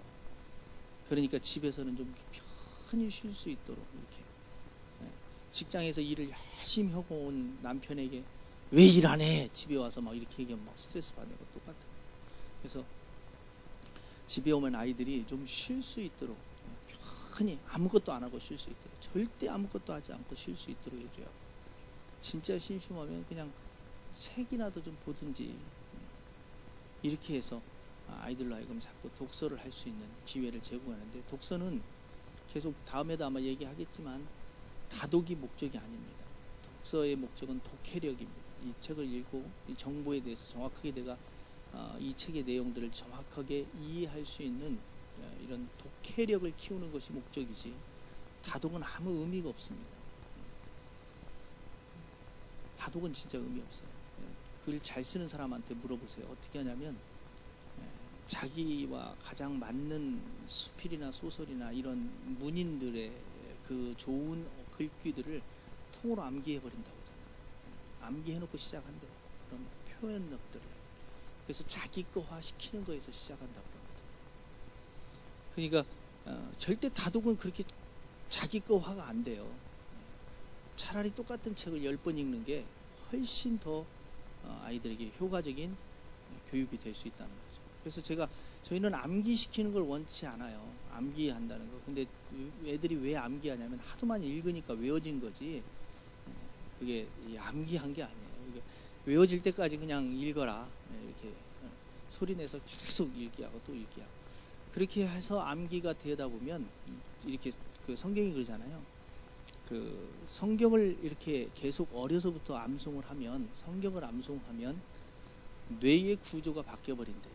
그러니까 집에서는 좀 편히 쉴 수 있도록 이렇게, 직장에서 일을 열심히 하고 온 남편에게 왜 일 안 해? 집에 와서 막 이렇게 얘기하면 막 스트레스 받는 거 똑같아요. 그래서 집에 오면 아이들이 좀 쉴 수 있도록, 편히 아무것도 안 하고 쉴 수 있도록, 절대 아무것도 하지 않고 쉴 수 있도록 해줘요. 진짜 심심하면 그냥 책이라도 좀 보든지, 이렇게 해서 아이들로 하여금 자꾸 독서를 할 수 있는 기회를 제공하는데, 독서는 계속 다음에도 아마 얘기하겠지만 다독이 목적이 아닙니다. 독서의 목적은 독해력입니다. 이 책을 읽고 이 정보에 대해서 정확하게 내가 이 책의 내용들을 정확하게 이해할 수 있는 이런 독해력을 키우는 것이 목적이지, 다독은 아무 의미가 없습니다. 다독은 진짜 의미 없어요. 글 잘 쓰는 사람한테 물어보세요. 어떻게 하냐면, 자기와 가장 맞는 수필이나 소설이나 이런 문인들의 그 좋은 글귀들을 통으로 암기해 버린다고 하잖아요. 암기해놓고 시작한대요. 그런 표현력들을. 그래서 자기 거화 시키는 거에서 시작한다고 합니다. 그러니까 절대 다독은 그렇게 자기 거화가 안 돼요. 차라리 똑같은 책을 10번 읽는 게 훨씬 더 아이들에게 효과적인 교육이 될 수 있다는 거죠. 그래서 저희는 암기시키는 걸 원치 않아요. 암기한다는 거. 근데 애들이 왜 암기하냐면 하도 많이 읽으니까 외워진 거지, 그게 암기한 게 아니에요. 이게 외워질 때까지 그냥 읽어라. 이렇게 소리내서 계속 읽기하고 또 읽기하고. 그렇게 해서 암기가 되다 보면 이렇게 그 성경이 그러잖아요. 그 성경을 이렇게 계속 어려서부터 암송을 하면, 성경을 암송하면 뇌의 구조가 바뀌어 버린대요.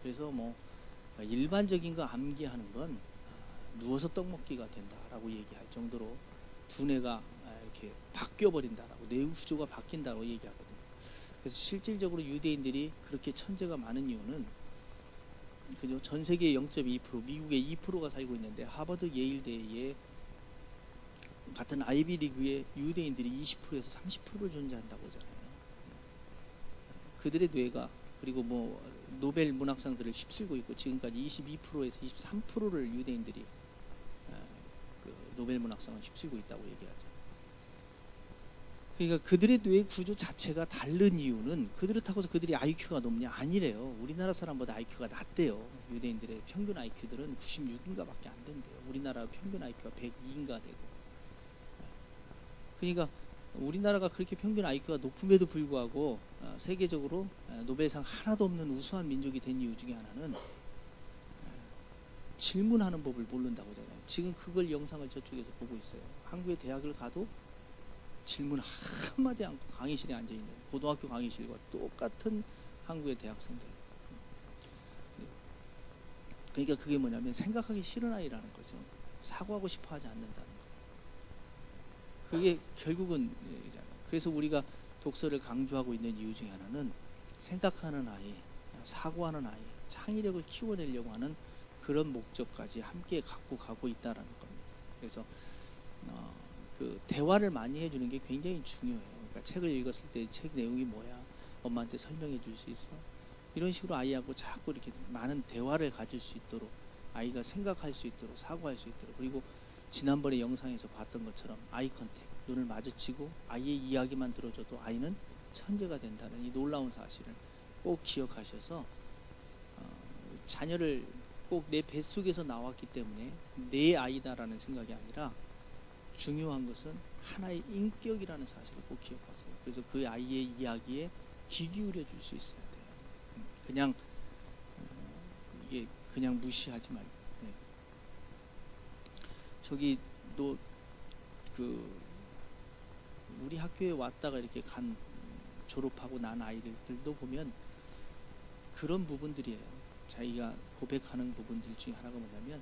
그래서 뭐 일반적인 거 암기하는 건 누워서 떡 먹기가 된다라고 얘기할 정도로 두뇌가 이렇게 바뀌어 버린다라고, 뇌 구조가 바뀐다고 얘기하거든요. 그래서 실질적으로 유대인들이 그렇게 천재가 많은 이유는 그죠? 전 세계의 0.2%, 미국의 2%가 살고 있는데 하버드 예일대에 같은 아이비리그의 유대인들이 20%에서 30%를 존재한다고 하잖아요. 그들의 뇌가, 그리고 뭐 노벨 문학상들을 휩쓸고 있고 지금까지 22%에서 23%를 유대인들이 그 노벨 문학상을 휩쓸고 있다고 얘기하죠. 그러니까 그들의 뇌 구조 자체가 다른 이유는 그렇다고 해서 그들이 IQ가 높냐? 아니래요. 우리나라 사람보다 IQ가 낮대요. 유대인들의 평균 IQ들은 96인가 밖에 안 된대요. 우리나라 평균 IQ가 102인가 되고. 그러니까 우리나라가 그렇게 평균 IQ가 높음에도 불구하고 세계적으로 노벨상 하나도 없는 우수한 민족이 된 이유 중에 하나는 질문하는 법을 모른다고 하잖아요. 지금 그걸 영상을 저쪽에서 보고 있어요. 한국의 대학을 가도 질문 한마디 않고 강의실에 앉아있는 고등학교 강의실과 똑같은 한국의 대학생들. 그러니까 그게 뭐냐면 생각하기 싫은 아이라는 거죠. 사고하고 싶어 하지 않는다는 거. 그게 결국은, 그래서 우리가 독서를 강조하고 있는 이유 중에 하나는 생각하는 아이, 사고하는 아이, 창의력을 키워내려고 하는 그런 목적까지 함께 갖고 가고 있다는 겁니다. 그래서 그 대화를 많이 해주는 게 굉장히 중요해요. 그러니까 책을 읽었을 때 책 내용이 뭐야? 엄마한테 설명해 줄 수 있어? 이런 식으로 아이하고 자꾸 이렇게 많은 대화를 가질 수 있도록, 아이가 생각할 수 있도록, 사고할 수 있도록, 그리고 지난번에 영상에서 봤던 것처럼 아이 컨택, 눈을 마주치고 아이의 이야기만 들어줘도 아이는 천재가 된다는 이 놀라운 사실을 꼭 기억하셔서 자녀를 꼭 내 뱃속에서 나왔기 때문에 내 아이다라는 생각이 아니라 중요한 것은 하나의 인격이라는 사실을 꼭 기억하세요. 그래서 그 아이의 이야기에 귀 기울여 줄 수 있어야 돼요. 그냥 이게 그냥 무시하지 말고. 저기 또 그 우리 학교에 왔다가 이렇게 졸업하고 난 아이들도 보면 그런 부분들이에요. 자기가 고백하는 부분들 중에 하나가 뭐냐면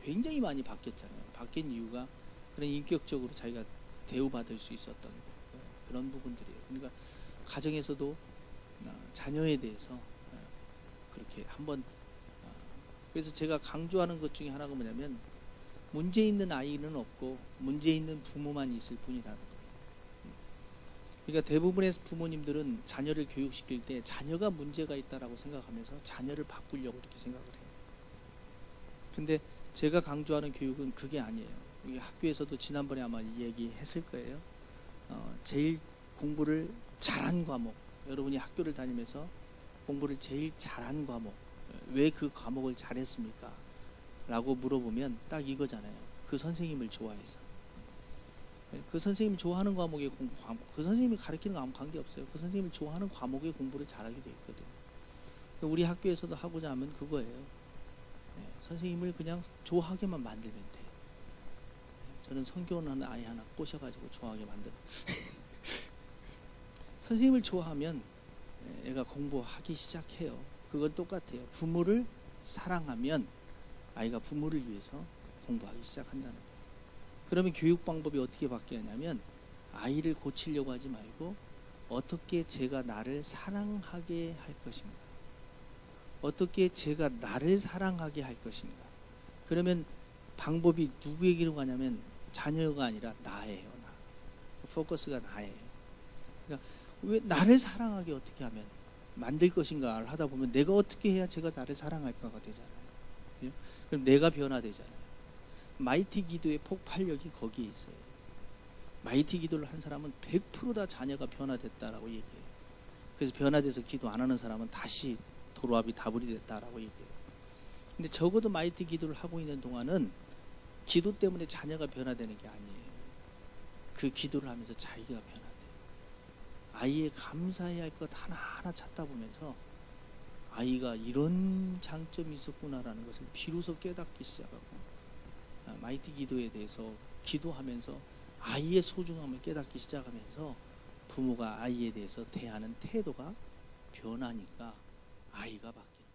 굉장히 많이 바뀌었잖아요. 바뀐 이유가 그런 인격적으로 자기가 대우받을 수 있었던 그런 부분들이에요. 그러니까 가정에서도 자녀에 대해서 그렇게 한번, 그래서 제가 강조하는 것 중에 하나가 뭐냐면 문제 있는 아이는 없고 문제 있는 부모만 있을 뿐이라는 거예요. 그러니까 대부분의 부모님들은 자녀를 교육시킬 때 자녀가 문제가 있다라고 생각하면서 자녀를 바꾸려고 이렇게 생각을 해요. 근데 제가 강조하는 교육은 그게 아니에요. 이게 학교에서도 지난번에 아마 얘기했을 거예요. 제일 공부를 잘한 과목, 여러분이 학교를 다니면서 공부를 제일 잘한 과목, 왜 그 과목을 잘했습니까? 라고 물어보면 딱 이거잖아요. 그 선생님을 좋아해서. 그 선생님을 좋아하는 과목의 그 선생님이 가르치는 거 아무 관계없어요. 그 선생님을 좋아하는 과목의 공부를 잘하게 돼 있거든요. 우리 학교에서도 하고자 하면 그거예요. 선생님을 그냥 좋아하게만 만들면 돼요. 저는 성교하는 아이 하나 꼬셔가지고 좋아하게 만들어. 선생님을 좋아하면 애가 공부하기 시작해요. 그건 똑같아요. 부모를 사랑하면 아이가 부모를 위해서 공부하기 시작한다는 거예요. 그러면 교육 방법이 어떻게 바뀌었냐면 아이를 고치려고 하지 말고 어떻게 제가 나를 사랑하게 할 것인가, 어떻게 제가 나를 사랑하게 할 것인가. 그러면 방법이 누구에게로 가냐면 자녀가 아니라 나예요. 나. 포커스가 나예요. 그러니까 왜 나를 사랑하게 어떻게 하면 만들 것인가를 하다 보면 내가 어떻게 해야 제가 나를 사랑할까가 되잖아요. 그럼 내가 변화되잖아요. 마이티 기도의 폭발력이 거기에 있어요. 마이티 기도를 한 사람은 100% 다 자녀가 변화됐다라고 얘기해요. 그래서 변화돼서 기도 안 하는 사람은 다시 도로압이 다불이 됐다라고 얘기해요. 근데 적어도 마이티 기도를 하고 있는 동안은 기도 때문에 자녀가 변화되는 게 아니에요. 그 기도를 하면서 자기가 변한대요. 아이의 감사해야 할 것 하나하나 찾다 보면서 아이가 이런 장점이 있었구나라는 것을 비로소 깨닫기 시작하고, 마이티 기도에 대해서 기도하면서 아이의 소중함을 깨닫기 시작하면서 부모가 아이에 대해서 대하는 태도가 변하니까 아이가 바뀌는